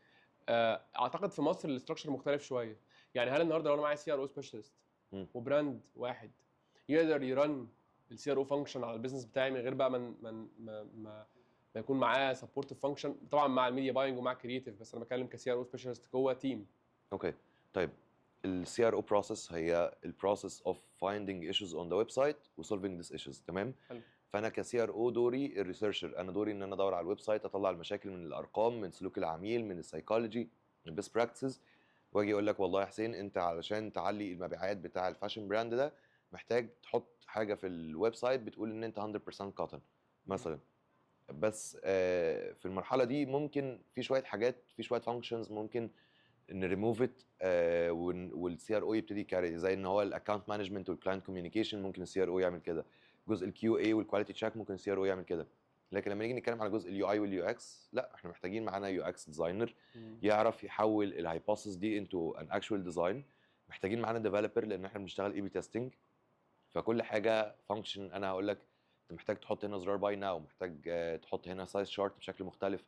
اعتقد في مصر الاستراكشر مختلف شويه. يعني هل النهارده لو انا معايا سي ار او سبيشالست وبراند واحد يقدر يرن السي ار او فانكشن على البيزنس بتاعي من غير بقى ما يكون معاه سبورتيف فانكشن، طبعا مع الميديا باينج ومع كرييتيف، بس انا بتكلم كسي ار او سبيشالست جوه تيم.
اوكي طيب السي ار او بروسيس هي البروسيس اوف فايندينج ايشوز اون ذا ويب سايت وسولفينج ذيس ايشوز، تمام؟
حلو.
فانا كسي ار او دوري الريسيرشر، انا دوري ان انا ادور على الويب سايت اطلع المشاكل من الارقام، من سلوك العميل، من السايكولوجي، من البيست براكتسز، واجي اقول لك والله يا حسين انت علشان تعلي المبيعات بتاع الفاشن براند ده محتاج تحط حاجه في الويب سايت بتقول ان انت 100% كوتن مثلا. بس في المرحله دي ممكن في شويه حاجات، في شويه فانكشنز ممكن نريموف ات، والسي ار او يبتدي يكاري، زي ان هو الاكونت مانجمنت والكلاينت كوميونيكيشن ممكن السي ار او يعمل كده، جزء الكيو اي والكواليتي تشيك ممكن السي ار او يعمل كده. لكن لما نيجي نتكلم على جزء اليو اي واليو اكس، لا احنا محتاجين معانا يو اكس ديزاينر يعرف يحول الهايبوثيسيس دي انتو ان اكشوال ديزاين. محتاجين معانا ديفلوبر لان احنا بنشتغل اي بي تيستنج. فكل حاجه فانكشن انا هقول لك انت محتاج تحط هنا زرار باي ناو، محتاج تحط هنا سايز شارت بشكل مختلف.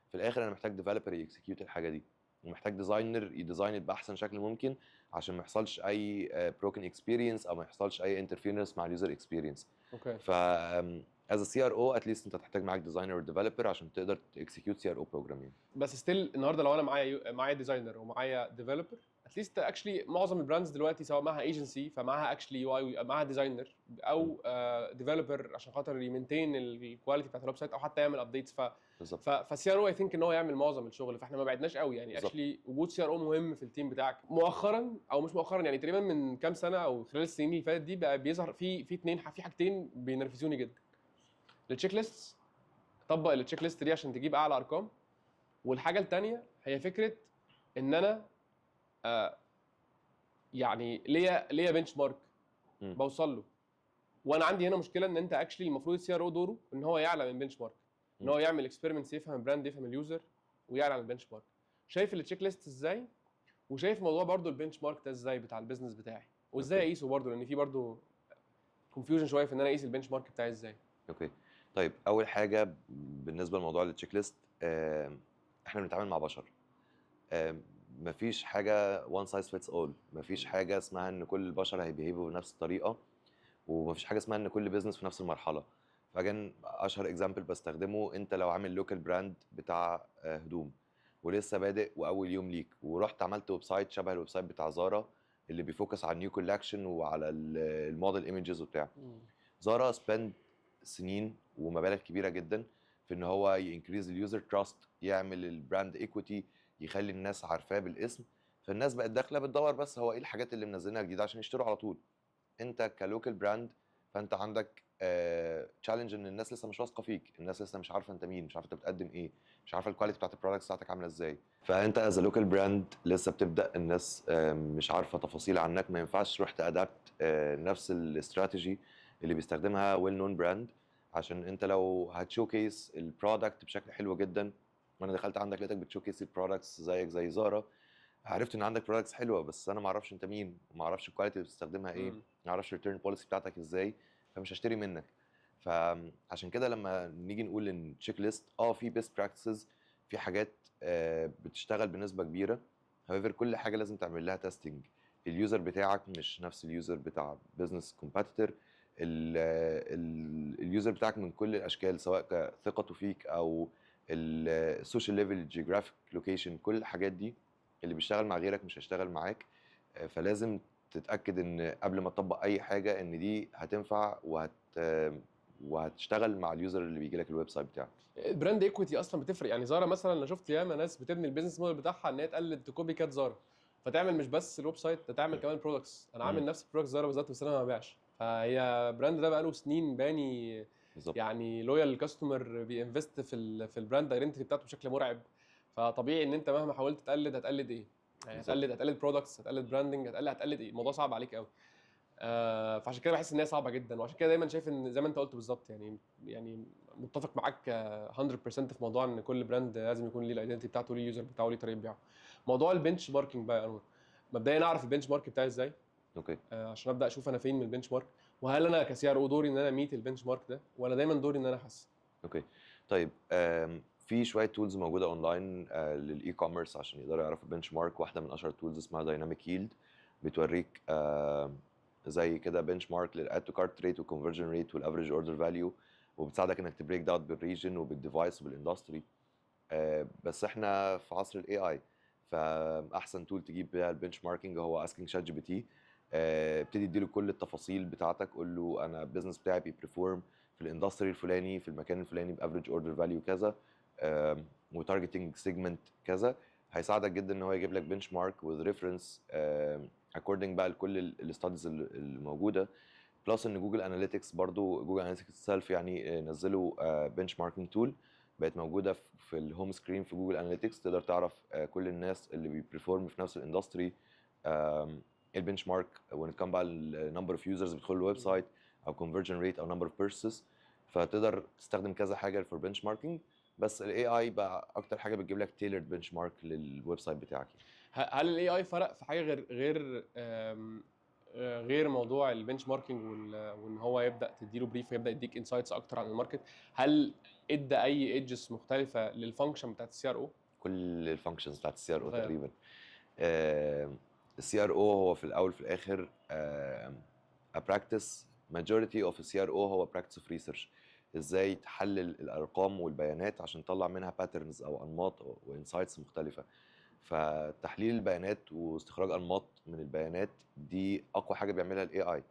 في الاخر انا محتاج ديفلوبر يكسكيوت الحاجه دي، ومحتاج ديزاينر يديزاين باحسن شكل ممكن عشان ما يحصلش اي بروكن اكسبيرينس او ما يحصلش اي انترفيرنس مع اليوزر اكسبيرينس.
اوكي.
ف از سي ار او اتليست انت تحتاج معاك ديزاينر وديفلوبر عشان تقدر تكسكيوت سي ار او بروجرامين.
بس ستيل النهارده لو انا معايا ديزاينر ومعايا ديفلوبر، اتليست اكشلي معظم البراندز دلوقتي سواء معاها ايجنسي فمعاها اكشلي يو اي، معاها ديزاينر او ديفلوبر عشان خاطر يمنتين الكواليتي بتاعت الويب سايت او حتى يعمل ابديتس.
بالظبط.
فالسي ار او اي ثينك ان هو يعمل معظم الشغل، فاحنا ما بعدناش قوي يعني.
بالظبط.
اكشلي وجود سي ار او مهم في التيم بتاعك. مؤخرا او مش مؤخرا يعني تقريبا من كام سنه او خلال السنين اللي فاتت دي بقى بيظهر في حاجتين بينرفزوني جدا. التشيك ليست، طبق التشيك ليست دي عشان تجيب اعلى ارقام. والحاجه الثانيه هي فكره ان انا يعني ليا بنش مارك بوصل له. وانا عندي هنا مشكله ان انت اكشلي المفروض السي ار او دوره ان هو يعلى من البنش مارك، ان هو يعمل اكسبيرمنتس، يفهم البراند، يفهم اليوزر، ويعلى عن البنش مارك. شايف التشيك ليست ازاي؟ وشايف موضوع برضو البنش مارك ده ازاي بتاع البيزنس بتاعي، وازاي اقيسه برضو، لان في برضو كونفيوجن شويه في ان انا اقيس البنش مارك بتاعي ازاي.
اوكي. طيب اول حاجه بالنسبه لموضوع التشيك ليست، احنا بنتعامل مع بشر. مفيش حاجه وان سايز فيتس اول، مفيش حاجه اسمها ان كل البشر هيبيهيفوا بنفس الطريقه، ومفيش حاجه اسمها ان كل بيزنس في نفس المرحله. فاجن اشهر اكزامبل بستخدمه، انت لو عامل لوكال براند بتاع هدوم ولسه بادئ واول يوم ليك، ورحت عملت ويب سايت شبه الويب سايت بتاع زارا اللي بيفوكس على النيو كولكشن وعلى الموديل ايمجز وبتاع. زارا سبند سنين ومبالغ كبيره جدا في ان هو ينكريز اليوزر تراست، يعمل البراند ايكويتي، يخلي الناس عارفاه بالاسم. فالناس بقت داخله بتدور بس هو ايه الحاجات اللي منزلينها جديده عشان يشتروا على طول. انت كلوكال براند فانت عندك تشالنج ان الناس لسه مش واثقه فيك، الناس لسه مش عارفه انت مين، مش عارفه انت بتقدم ايه، مش عارفه الكواليتي بتاعت البرودكتس بتاعتك عامله ازاي. فانت از لوكال براند لسه بتبدا، الناس مش عارفه تفاصيل عنك، ما ينفعش تروح تادابت نفس الاستراتيجي اللي بيستخدمها ويل نون براند. عشان انت لو هتشوكيس البرودكت بشكل حلو جدا، وانا دخلت عندك لقيتك بتشوكيس البرودكتس زيك زي زارا، عرفت ان عندك برودكتس حلوه بس انا ما اعرفش انت مين، وما اعرفش الكواليتي اللي بتستخدمها ايه، ما اعرفش الريتيرن بوليسي بتاعتك ازاي، فمش هشتري منك. فعشان كده لما نيجي نقول ان تشيك ليست في بيست براكتسز، في حاجات بتشتغل بنسبه كبيره. however كل حاجه لازم تعمل لها تيستنج. اليوزر بتاعك مش نفس اليوزر بتاع بزنس كومبيتيتور. اليوزر بتاعك من كل الاشكال، سواء كثقته فيك او السوشيال ليفل، الجيوغرافيك لوكيشن، كل الحاجات دي اللي بيشتغل مع غيرك مش هيشتغل معاك. فلازم تتاكد ان قبل ما تطبق اي حاجه ان دي هتنفع وهتشتغل مع اليوزر اللي بيجي لك الويب سايت بتاعك.
البراند ايكويتي اصلا بتفرق يعني. زارا مثلا انا شفت ياما ناس بتبني البيزنس موديل بتاعها ان هي تقلد تكوبي كات زارا، فتعمل مش بس الويب سايت ده، تعمل كمان برودكتس. انا عامل نفس البرودكت زارا بالظبط بس انا ما ببيعش. فهي البراند ده بقاله سنين باني
بالظبط.
يعني لويال كاستمر بينفست في البراند ايدنتيتي بتاعته بشكل مرعب. فطبيعي ان انت مهما حاولت تقلد هتقلد ايه؟ يعني هتقلد برودكتس، هتقلد براندنج، هتقلد ايه؟ الموضوع صعب عليك قوي. فعشان كده بحس ان هي صعبه جدا، وعشان كده دايما شايف ان زي ما انت قلت بالظبط يعني متفق معاك 100% في موضوع ان كل براند لازم يكون ليه الايدنتي بتاعته، ليه اليوزر بتاعه، ليه طريقه بيعه. موضوع البنش ماركينج بقى يا انور، مبدئيا اعرف البنش مارك بتاعي ازاي؟
اوكي.
عشان ابدا اشوف انا فين من البنش مارك، وهل انا كسي ار او دوري ان انا ميت البنش مارك ده، ولا دايما دوري ان انا احسن؟
اوكي. طيب في شويه تولز موجوده اونلاين للاي كوميرس عشان يقدروا يعرفوا البنش مارك. واحده من اشهر تولز اسمها دايناميك ييلد، بتوريك زي كده بنش مارك للاد تو كارت ريت والكونفرجن ريت والافريج اوردر فاليو، وبتساعدك انك تبريك داون بالريجن وبالديفايس وبالاندستري. بس احنا في عصر الاي اي، فاحسن تول تجيب بيها البنش ماركينج هو اسكينج شات جي بي تي. ابتدي اديله كل التفاصيل بتاعتك، قول له انا البيزنس بتاعي بيبرفورم في الاندستري الفلاني في المكان الفلاني بافريج اوردر فاليو كذا وتارجتنج سيجمنت كذا. هيساعدك جدا ان هو يجيب لك بنش مارك وذ ريفرنس اكوردنج بقى لكل الاستاديز الموجوده. بلس ان جوجل اناليتكس، برضو جوجل اناليتكس سيلف يعني نزلوا بنش ماركينج تول بقت موجوده في الهوم سكرين في جوجل اناليتكس، تقدر تعرف كل الناس اللي بيبرفورم في نفس الاندستري البنش مارك وان كان بقى النمبر اوف يوزرز بيدخلوا الويب سايت او conversion rate او number of purchases. فتقدر تستخدم كذا حاجه فور بنش ماركينج. بس الاي اي بقى اكتر حاجه بتجيب لك تailored بنش مارك للويب سايت بتاعك.
هل الاي اي فرق في حاجه غير موضوع البنش ماركينج وان هو يبدا تديله بريف ويبدا يديك انسايتس اكتر عن الماركت؟ هل ادى اي ايدجز مختلفه للفانكشن بتاعت السي ار او؟
كل الفانكشنز بتاعت السي ار او
اتغير.
تقريبا. السي ار او هو في الاول في الاخر a practice majority of السي ار او هو practice of research. ازاي تحلل الارقام والبيانات عشان تطلع منها patterns او انماط وانسايتس مختلفه. فتحليل البيانات واستخراج انماط من البيانات دي اقوى حاجه بيعملها الاي اي.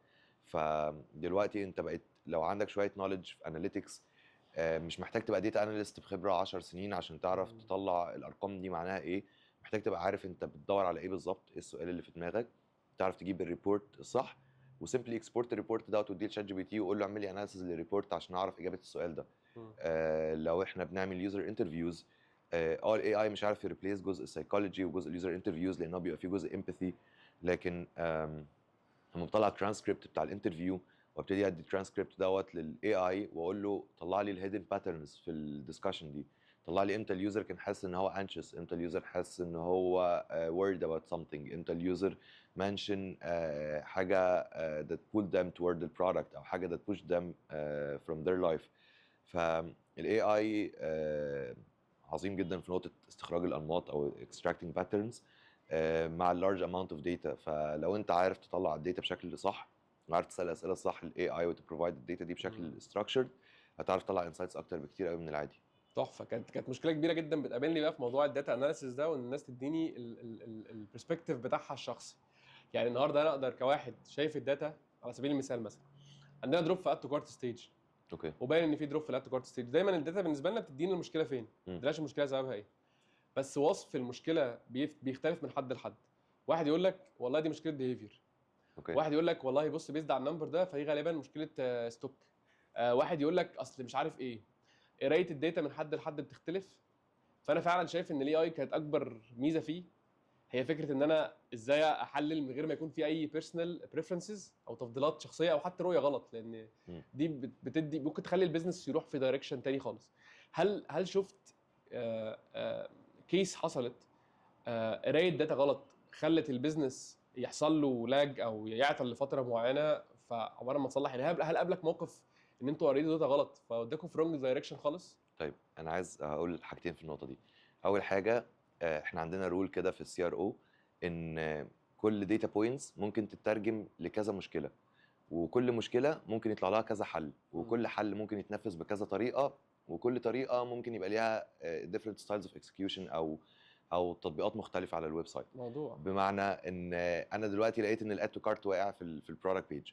فدلوقتي انت بقيت لو عندك شويه نوليدج في اناليتكس، مش محتاج تبقى داتا اناليست بخبره 10 سنين عشان تعرف تطلع الارقام دي معناها ايه. محتاج تبقى عارف انت بتدور على ايه بالظبط، ايه السؤال اللي في دماغك، تعرف تجيب الريبورت الصح وسيمبلي اكسبورت الريبورت ده وتديه لشات جي بي تي وقول له اعمل لي اناليسيز للريبورت عشان اعرف اجابه السؤال ده. لو احنا بنعمل يوزر انترفيوز، الاي اي مش عارف يريبليس جزء السايكولوجي وجزء اليوزر انترفيوز لانه بيبقى فيه جزء امباثي. لكن لما بطلع الترانسكريبت بتاع الانترفيو وابتدي ادي الترانسكريبت دوت للاي اي واقول له طلع لي الهيدن باترنز في الدسكشن دي، طلع لي امتى اليوزر كان حاسس ان هو anxious، امتى اليوزر حاسس ان هو worried about something، امتى اليوزر mention حاجه that pulled them toward the product او حاجه that pushed them from their life. فالاي اي عظيم جدا في نقطه استخراج الانماط او extracting patterns مع اللارج اماونت اوف داتا. فلو انت عارف تطلع الداتا بشكل صح وعارف تسال الاسئله الصح للاي اي وتبروفايد الداتا دي بشكل ستراكشرد، هتعرف تطلع انسايتس اكتر بكتير قوي من العادي.
تحفه. كانت مشكله كبيره جدا بتقابلني بقى في موضوع الداتا اناليسيس ده، وان الناس تديني البرسبكتيف بتاعها الشخصي. يعني النهارده انا اقدر كواحد شايف الداتا، على سبيل المثال مثلا عندنا دروب في اد تو كارت ستيج،
اوكي.
وباين ان في دروب في الاد تو كارت ستيج. دايما الداتا بالنسبه لنا بتدينا المشكله فين، ما بتديناش المشكله سببها ايه. بس وصف المشكله بيختلف من حد لحد. واحد يقول لك والله دي مشكله بيهيفير،
اوكي.
واحد يقول لك والله بص بيزد على النمبر ده فهي غالبا مشكله ستوك، واحد يقول لك اصل مش عارف ايه. قرايه الداتا من حد لحد بتختلف. فانا فعلا شايف ان الاي اي كانت اكبر ميزه فيه هي فكره ان انا ازاي احلل من غير ما يكون في اي بيرسونال بريفرنسز او تفضيلات شخصيه او حتى رؤيه غلط، لان دي بتدي ممكن تخلي البيزنس يروح في دايركشن تاني خالص. هل شفت كيس حصلت قرايه داتا غلط خلت البيزنس يحصل له لاج او يعطل لفتره معينه، فعمال ما تصلح؟ يعني هل قابلك موقف ان انتوا قريتوا داتا غلط فوداكم في رونج دايركشن خالص؟
طيب انا عايز اقول حاجتين في النقطه دي. اول حاجه احنا عندنا رول كده في السي ار او ان كل داتا بوينتس ممكن تترجم لكذا مشكله، وكل مشكله ممكن يطلع لها كذا حل، وكل حل ممكن يتنفذ بكذا طريقه، وكل طريقه ممكن يبقى ليها different styles of execution او تطبيقات مختلفه على الويب سايت.
موضوع
بمعنى ان انا دلوقتي لقيت ان الاد تو كارت واقع في البرودكت بيج،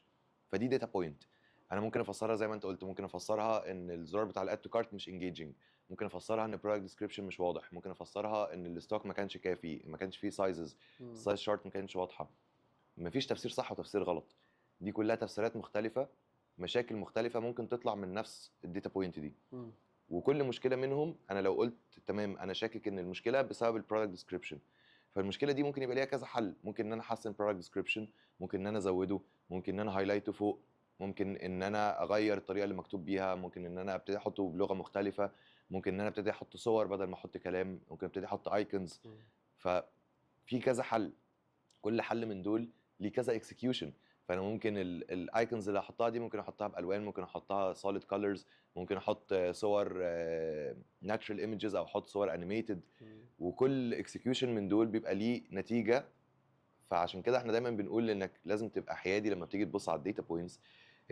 فدي داتا بوينت. انا ممكن افسرها زي ما انت قلت، ممكن افسرها ان الزرار بتاع الاد تو كارت مش انجيجنج، ممكن افسرها ان البرودكت ديسكريبشن مش واضح، ممكن افسرها ان الستوك ما كانش كافي، ما كانش فيه سايزز، السايز شارت ما كانش واضحه. مفيش تفسير صح وتفسير غلط، دي كلها تفسيرات مختلفه، مشاكل مختلفه ممكن تطلع من نفس الداتا بوينت دي. وكل مشكله منهم انا لو قلت تمام انا شاكك ان المشكله بسبب البرودكت ديسكريبشن، فالمشكله دي ممكن يبقى ليها كذا حل. ممكن ان انا احسن البرودكت ديسكريبشن، ممكن ان انا ازوده، ممكن ان انا هايلايته فوق، ممكن ان انا اغير الطريقه اللي مكتوب بيها، ممكن ان انا ابتدي احطه بلغه مختلفه، ممكن ان انا ابتدي احط صور بدل ما احط كلام، ممكن ابتدي احط ايكونز. ففي كذا حل، كل حل من دول ليه كذا اكسكيوشن. فانا ممكن الايكونز اللي احطها دي ممكن احطها بالوان، ممكن احطها سوليد كولرز، ممكن احط صور ناتشرال ايمجز او احط صور انيميتد، وكل اكسكيوشن من دول بيبقى ليه نتيجه. فعشان كده احنا دايما بنقول انك لازم تبقى حيادي لما بتيجي تبص على الداتا بوينتس،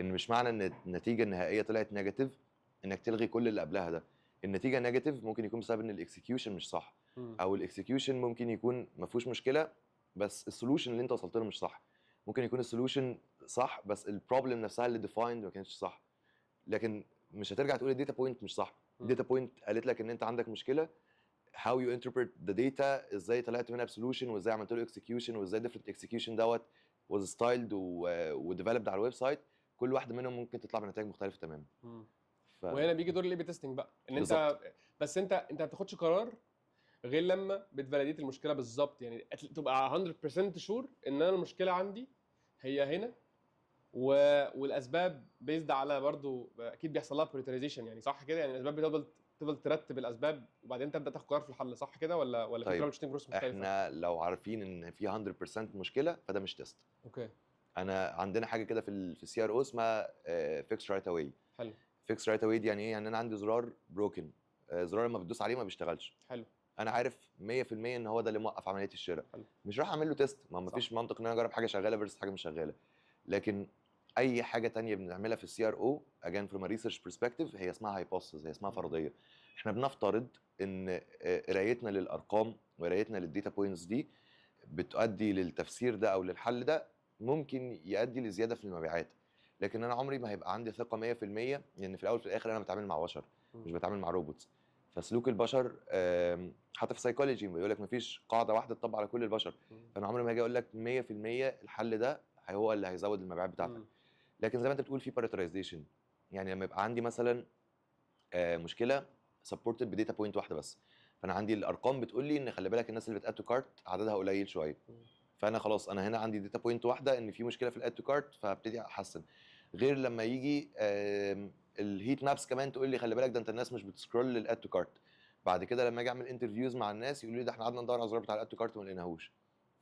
ان مش معنى ان النتيجه النهائيه طلعت نيجاتيف انك تلغي كل اللي قبلها ده. النتيجه نيجاتيف ممكن يكون بسبب ان الاكسكيوشن مش صح، او الاكسكيوشن ممكن يكون ما فيهوش مشكله بس السولوشن اللي انت وصلت له مش صح. ممكن يكون السولوشن صح بس البروبلم نفسها اللي ديفايند ما كانتش صح. لكن مش هترجع تقول الداتا بوينت مش صح. الداتا بوينت قالت لك ان انت عندك مشكله، how you interpret the data، ازاي طلعت منها بسولوشن، وازاي عملت له اكسكيوشن، وازاي different execution دوت was styled وديفلوبد على الويب سايت. كل واحده منهم ممكن تطلع بنتائج مختلفه تماما.
وهنا بيجي دور الاي بي تيستنج بقى، ان
بالزبط.
انت بس انت ما بتاخدش قرار غير لما بتفاليديت المشكله بالظبط. يعني تبقى 100% شور ان انا المشكله عندي هي هنا والاسباب بيزد على برضو اكيد بيحصل لها بريوريتيزيشن، يعني صح كده؟ يعني الاسباب تفضل ترتب الاسباب وبعدين تبدا تاخد قرار في الحل، صح كده ولا في
طيب
ترابل شوتنج بروسس مختلفه؟
احنا لو عارفين ان في 100% مشكله فده مش تيست.
اوكي.
انا عندنا حاجه كده في السي ار او اسمها فيكس رايت اواي.
حلو.
فيكس رايت اواي دي يعني ايه؟ يعني انا عندي زرار بروكن، زرار لما بتدوس عليه ما بيشتغلش.
حلو.
انا عارف 100% ان هو ده اللي موقف عمليه الشراء.
حلو.
مش راح اعمل له تيست، ما
صح.
فيش منطق ان انا اجرب حاجه شغاله فيرسس حاجه مش شغاله. لكن اي حاجه تانية بنعملها في السي ار او اجان فروم ريسيرش برسبكتيف هي اسمها هايبوثيسز، هي اسمها فرضيه. احنا بنفترض ان قرايتنا للارقام وقرايتنا للديتا بوينتس دي بتؤدي للتفسير ده او للحل ده، ممكن يؤدي لزياده في المبيعات. لكن انا عمري ما هيبقى عندي ثقه 100% لان في الاول وفي الاخر انا بتعامل مع بشر مش بتعامل مع روبوتس. فسلوك البشر حتى في سايكولوجي بيقول لك مفيش قاعده واحده تطبق على كل البشر. فانا عمري ما هاجي اقول لك 100% الحل ده هو اللي هيزود المبيعات بتاعتك. لكن زي ما انت بتقول في باريترايزيشن. يعني لما يبقى عندي مثلا مشكله سبورتد بديتا بوينت واحده بس، فانا عندي الارقام بتقول لي ان خلي بالك الناس اللي بتاد تو كارت عددها قليل شويه. فانا خلاص انا هنا عندي داتا بوينت واحده ان في مشكله في الاد تو كارت فابتدي احسن. غير لما يجي الهيت مابس كمان تقول لي خلي بالك ده انت الناس مش بتسكرول للاد تو كارت. بعد كده لما اجي اعمل انترفيوز مع الناس يقولوا لي ده احنا قعدنا ندور على الزرار بتاع الاد تو كارت وما لقيناهوش.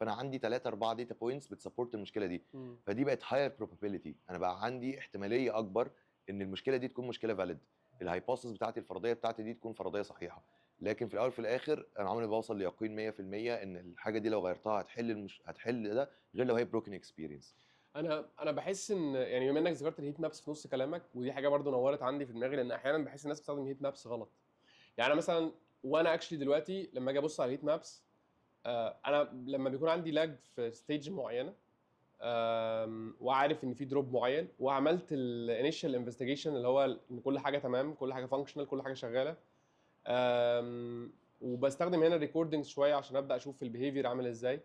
فانا عندي 3 4 داتا بوينتس بتسبورت المشكله دي. فدي بقت هاير بروبابيلتي، انا بقى عندي احتماليه اكبر ان المشكله دي تكون مشكله فاليد، الهايبوثيسز بتاعتي الفرضيه بتاعتي دي تكون فرضيه صحيحه. لكن في الاول وفي الاخر انا عمري ما بوصل ليقين 100% ان الحاجه دي لو غيرتها هتحل ده، غير لو هي بروكن اكسبيرينس.
انا بحس ان يعني بما انك ذكرت الهيت مابس في نص كلامك، ودي حاجه برضو نورت عندي في دماغي، لان احيانا بحس الناس بتستخدم هيت مابس غلط. يعني أنا مثلا وانا اكشلي دلوقتي لما اجي ابص على الهيت مابس، انا لما بيكون عندي لاج في ستيج معينه، وعارف ان في دروب معين، وعملت الانيشال انفستيجيشن اللي هو ان كل حاجه تمام، كل حاجه فانكشنال، كل حاجه شغاله، وبستخدم هنا الريكوردنجز شويه عشان ابدا اشوف البيهيفير عامل ازاي.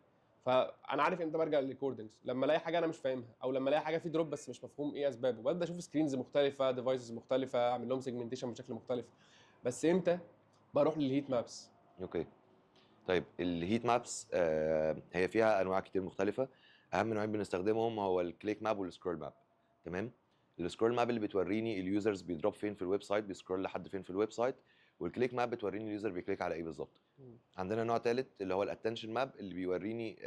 فانا عارف امتى برجع للريكوردنجز، لما الاقي حاجه انا مش فاهمها او لما الاقي حاجه في دروب بس مش مفهوم ايه اسبابه، ببدا اشوف سكرينز مختلفه، ديفايسز مختلفه، اعمل لهم سيجمنتيشن بشكل مختلف. بس امتى بروح للهيت مابس؟
اوكي. طيب الهيت مابس هي فيها انواع كتير مختلفه. اهم نوعين بنستخدمهم هو الكليك ماب والسكرول ماب. تمام. السكرول ماب اللي بتوريني اليوزرز بيدروب فين في الويب سايت، بيسكرول لحد فين في الويب سايت. والكليك ماب بتوريني اليوزر بيكليك على ايه بالظبط. عندنا نوع ثالث اللي هو الاتنشن ماب اللي بيوريني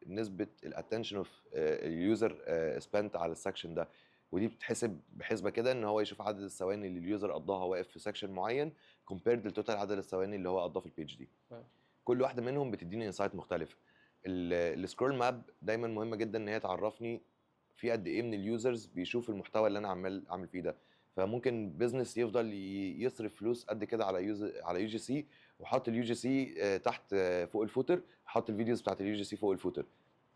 نسبه الاتنشن اوف اليوزر سبنت على السكشن ده. ودي بتتحسب بحسبه كده ان هو يشوف عدد الثواني اللي اليوزر قضاها واقف في سكشن معين كومبيرد لتوتال عدد الثواني اللي هو قضاه في البيج دي. كل واحده منهم بتديني انسايت مختلف. السكرول ماب دايما مهمه جدا ان هي تعرفني في قد ايه من اليوزرز بيشوف المحتوى اللي انا عمال اعمل فيه ده. فممكن بزنس يفضل يصرف فلوس قد كده على يو جي سي، وحط اليو جي سي تحت فوق الفوتر، حط الفيديوز بتاعت اليو جي سي فوق الفوتر،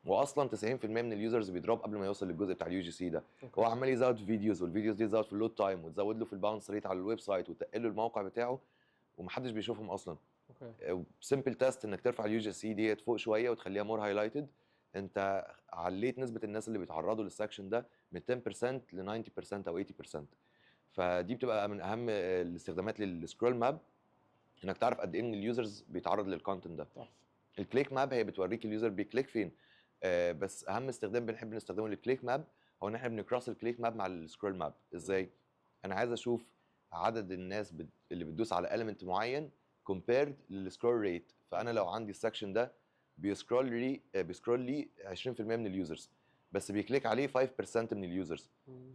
واصلا 90% من اليوزرز بيدروب قبل ما يوصل للجزء بتاع اليو جي سي ده. هو عمال يزود فيديوز، والفيديوز دي تزود في اللود تايم وتزود له في الباونس ريت على الويب سايت وتقل له الموقع بتاعه، ومحدش بيشوفهم اصلا. سمبل تيست انك ترفع اليو جي سي ديت فوق شويه وتخليها مور هايلايتد، انت عليت نسبه الناس اللي بيتعرضوا للسكشن ده من 10% ل 90% او 80%. فدي بتبقى من اهم الاستخدامات للسكرول ماب، انك تعرف قد ايه من اليوزرز بيتعرض للكونتنت ده. الكليك ماب هي بتوريك اليوزر بيكليك فين. بس اهم استخدام بنحب نستخدمه للكليك ماب هو ان احنا بنكراس الكليك ماب مع السكرول ماب. ازاي؟ انا عايز اشوف عدد الناس اللي بتدوس على element معين compared للسكرول ريت. فانا لو عندي السكشن ده بيسكرول لي 20% من اليوزرز بس بيكليك عليه 5% من اليوزرز،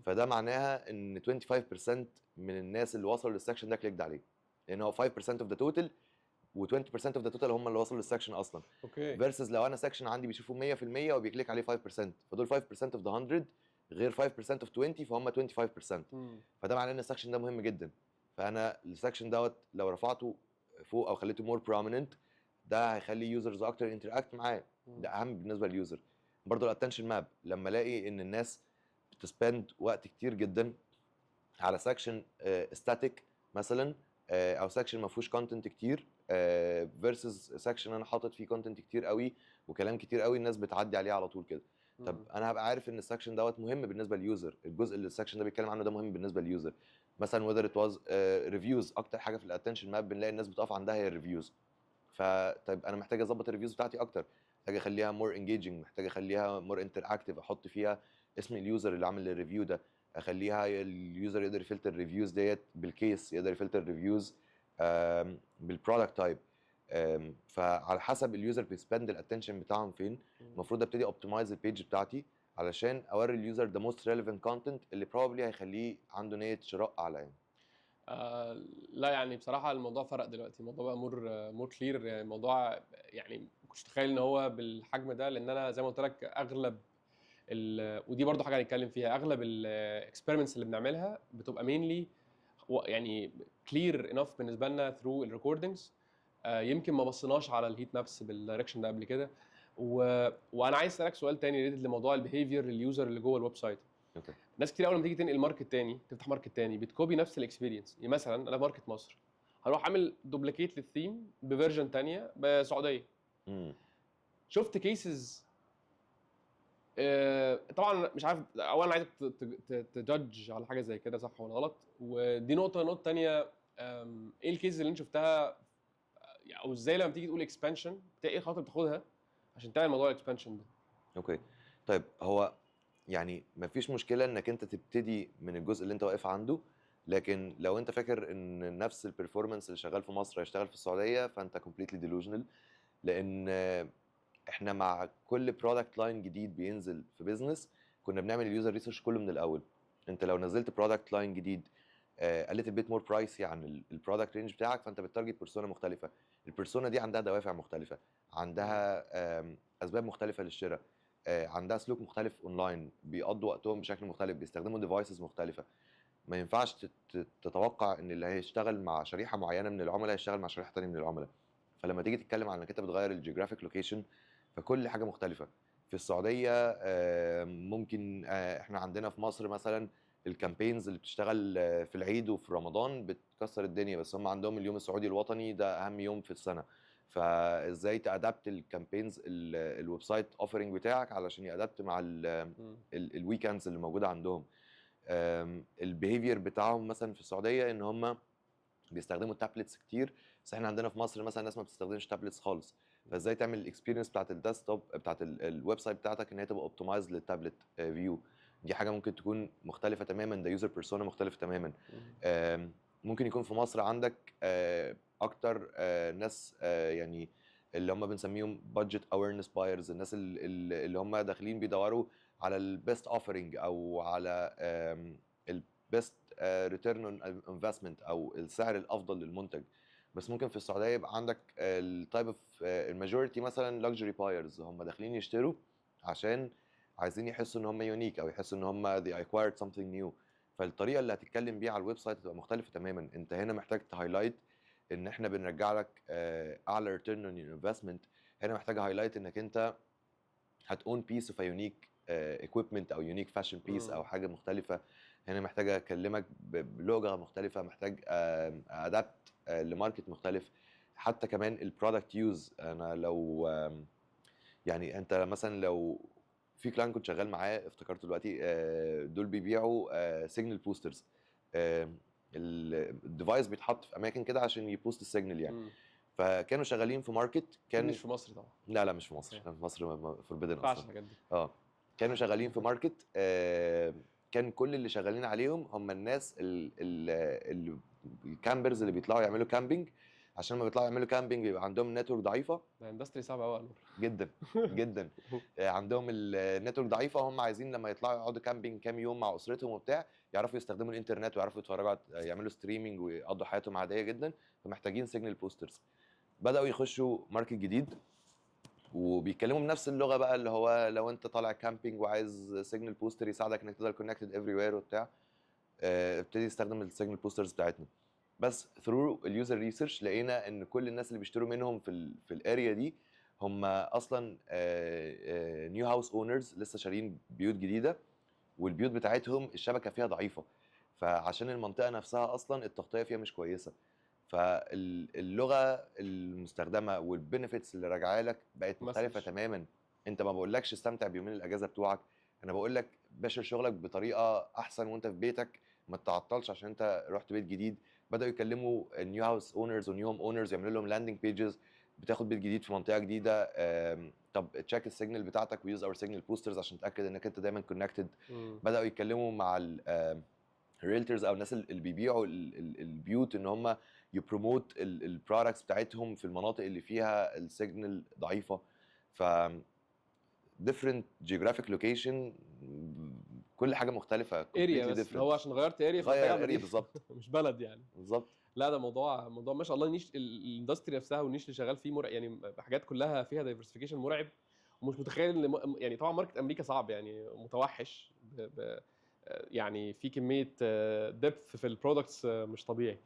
فده معناها ان 25% من الناس اللي وصلوا للسكشن ده كليكد عليه، لان هو 5% اوف ذا توتال و20% اوف ذا توتال هم اللي وصلوا للسكشن اصلا.
اوكي.
فيرسز لو انا سكشن عندي بيشوفوا 100% وبيكليك عليه 5%، فدول 5% اوف ذا 100 غير 5% اوف 20 فهم 25%. فده معناه ان السكشن ده مهم جدا. فانا السكشن دوت لو رفعته فوق او خليته مور بروميننت ده هيخلي يوزرز اكتر انتراكت معاه، ده اهم بالنسبه لليوزر. برضه الاتنشن ماب لما الاقي ان الناس بتسبند وقت كتير جدا على سكشن ستاتيك مثلا، او سكشن ما فيهوش كونتنت كتير فيرسز سكشن انا حاطط فيه كونتنت كتير قوي وكلام كتير قوي الناس بتعدي عليه على طول كده. طب انا هبقى عارف ان السكشن دوت مهم بالنسبه لليوزر، الجزء اللي السكشن ده بيتكلم عنه ده مهم بالنسبه لليوزر. مثلا وذر ات واز ريفيوز، اكتر حاجه في الاتنشن ماب بنلاقي الناس بتقف عندها هي الريفيوز. فطيب انا محتاج اظبط الريفيوز بتاعتي اكتر، محتاج اخليها مور انجيجنج، محتاج اخليها مور انتراكتيف، احط فيها اسم اليوزر اللي عامل الريفيو ده، اخليها اليوزر يقدر يفلتر الريفيوز ديت بالكيس، يقدر يفلتر الريفيوز بالبرودكت تايب. فعلى حسب اليوزر بيسبند الاتنشن بتاعهم فين، المفروض ابتدي اوبتمايز البيج بتاعتي علشان اوري اليوزر ده موست ريليفنت كونتنت اللي بروبلي هيخليه عنده نيه شراء اعلى يعني.
لا يعني بصراحه الموضوع فرق دلوقتي، الموضوع بقى مور كلير. يعني الموضوع يعني ما كنتش متخيل ان هو بالحجم ده، لان انا زي ما قلت لك اغلب ودي برضو حاجه هنتكلم فيها، اغلب الاكسبيرمنتس اللي بنعملها بتبقى مينلي يعني كلير انف بالنسبه لنا ثرو الريكوردنجز. يمكن ما بصيناش على الهيت مابس بالدايركشن ده قبل كده. وانا عايز اسالك سؤال تاني ريليتد لموضوع البيهيفير لليوزر اللي جوه الويب سايت.
اوكي.
ناس كتير اول ما تيجي تنقل ماركت تاني، تفتح ماركت تاني، بتكوبي نفس الاكسبيرينس. يعني مثلا انا في ماركت مصر، هروح اعمل دوبليكيت للثيم بفيرجن تانية بسعوديه.
امم
شفت كيسز، طبعا مش عارف، اولا عايزك تجادج على حاجه زي كده صح ولا غلط. ودي نقطه تانية، ايه الكيسز اللي انت شفتها، او ازاي لما تيجي تقول اكسبانشن ايه الخطوه اللي بتاخدها عشان تعمل موضوع الاكسبانشن ده؟
اوكي. طيب هو يعني مفيش مشكله انك انت تبتدي من الجزء اللي انت واقف عنده، لكن لو انت فاكر ان نفس البرفورمانس اللي شغال في مصر هيشتغل في السعوديه فانت completely delusional. لان احنا مع كل برودكت لاين جديد بينزل في بيزنس كنا بنعمل اليوزر ريسيرش كله من الاول. انت لو نزلت برودكت لاين جديد قلت البيت مور برايسي عن البرودكت رينج بتاعك، فانت بتارجت بيرسونا مختلفه. البيرسونا دي عندها دوافع مختلفه، عندها اسباب مختلفه للشراء، عندها سلوك مختلف اونلاين، بيقضوا وقتهم بشكل مختلف، بيستخدموا ديفايسز مختلفه. ما ينفعش تتوقع ان اللي هيشتغل مع شريحه معينه من العملاء هيشتغل مع شريحه ثانيه من العملاء. فلما تيجي تتكلم عن انك انت بتغير الجيوغرافيك لوكيشن فكل حاجه مختلفه. في السعوديه ممكن احنا عندنا في مصر مثلا الكامبينز اللي بتشتغل في العيد وفي رمضان بتكسر الدنيا، بس هم عندهم اليوم السعودي الوطني ده اهم يوم في السنه. فازاي تادبت الكامبينز الويب سايت اوفرنج بتاعك علشان يادبت مع الويكندز اللي موجوده عندهم. البيهيفير بتاعهم مثلا في السعوديه ان هم بيستخدموا تابلتس كتير، بس احنا عندنا في مصر مثلا الناس ما بتستخدمش تابلتس خالص. فازاي تعمل الاكسبيرينس بتاعت الديسكتوب بتاعت الويب سايت بتاعتك ان هي تبقى اوبتمايز للتابلت فيو. دي حاجه ممكن تكون مختلفه تماما، ده يوزر بيرسونا مختلف تماما. ممكن يكون في مصر عندك اكتر ناس يعني اللي هم بنسميهم بادجت اويرنس بايرز، الناس اللي هم داخلين بيدوروا على البيست اوفرنج او على البيست ريتيرن اون انفستمنت او السعر الافضل للمنتج. بس ممكن في السعوديه يبقى عندك التايب اوف الماجوريتي مثلا لوكسجري بايرز، هم داخلين يشتروا عشان عايزين يحسوا ان هم يونيك او يحسوا ان هم they acquired something new. فالطريقه اللي هتتكلم بيها على الويب سايت هتبقى مختلفه تماما. انت هنا محتاج تهايلايت ان احنا بنرجع لك اعلى ريتيرن اون انفستمنت. هنا محتاج هايلايت انك انت هتقون بيس اوف يونيك ايكويبمنت او يونيك فاشن بيس او حاجه مختلفه. هنا محتاج اكلمك بلغه مختلفه، محتاج ادابت لماركت مختلف. حتى كمان البرودكت يوز، انا لو يعني انت مثلا لو في كلاين كنت شغال معاه افتكرت دلوقتي دول بيبيعوا سيجنال بوسترز. الديفايس بيتحط في اماكن كده عشان يبوست السيجنال يعني. فكانوا شغالين في ماركت
كان مش في مصر طبعا.
لا مش في مصر، في مصر فوربيدن
ما ينفعش
اصلا.
الحاجات دي.
كانوا شغالين في ماركت كان كل اللي شغالين عليهم هم الناس الكامبرز اللي بيطلعوا يعملوا كامبينج، عشان ما بيطلعوا يعملوا كامبينج بيبقى عندهم نتورك ضعيفه
ده اندستري صعب قوي يا نور.
جدا جدا. عندهم النتورك ضعيفه، وهم عايزين لما يطلعوا يقعدوا كامبينج كام يوم مع اسرتهم وبتاع يعرفوا يستخدموا الانترنت ويعرفوا يتفرجوا يعملوا ستريمينج ويقضوا حياتهم عاديه جدا، فمحتاجين سيجنال بوسترز. بداوا يخشوا ماركت جديد وبيتكلموا بنفس اللغه بقى، اللي هو لو انت طالع كامبينج وعايز سيجنال بوستر يساعدك انك تفضل كونكتد افري وير وبتاع، ابتدي يستخدم السيجنال بوسترز بتاعتنا. بس ثرو اليوزر ريسيرش لقينا ان كل الناس اللي بيشتروا منهم في الاريا دي هم اصلا نيو هاوس اونرز لسه شارين بيوت جديده، والبيوت بتاعتهم الشبكه فيها ضعيفه، فعشان المنطقه نفسها اصلا التغطيه فيها مش كويسه. فاللغه المستخدمه والبنفيتس اللي راجعه لك بقت مختلفه تماما. انت ما بقولكش استمتع بيومين الاجازه بتوعك، انا بقول لك باشر شغلك بطريقه احسن وانت في بيتك، ما تتعطلش عشان انت رحت بيت جديد. بداوا يكلموا النيو هاوس اونرز والنيو هوم اونرز، يعملوا لهم لاندنج بيجز بتاخد بيت جديد في منطقه جديده، طب تشيك السيجنال بتاعتك ويوز اور سيجنال بوسترز عشان تتاكد انك انت دايما كونكتد. بداوا يتكلموا مع الريلترز او الناس اللي بيبيعوا البيوت ان هم يبروموت البرودكتس بتاعتهم في المناطق اللي فيها السيجنال ضعيفه. ف different geographic location، كل حاجه مختلفه
اريا
completely
بس
different.
هو عشان غيرت اريا فمحتاج
غير
اعمل
اريا
ايه؟
بالظبط.
مش بلد يعني.
بالظبط.
لا ده موضوع ما شاء الله. النيش الاندستري نفسها والنيش اللي شغال فيه مرعب يعني، حاجات كلها فيها دايفرسيفيكيشن مرعب. ومش متخيل ان يعني طبعا ماركت امريكا صعب يعني متوحش يعني في كميه ديبث في البرودكتس مش طبيعي.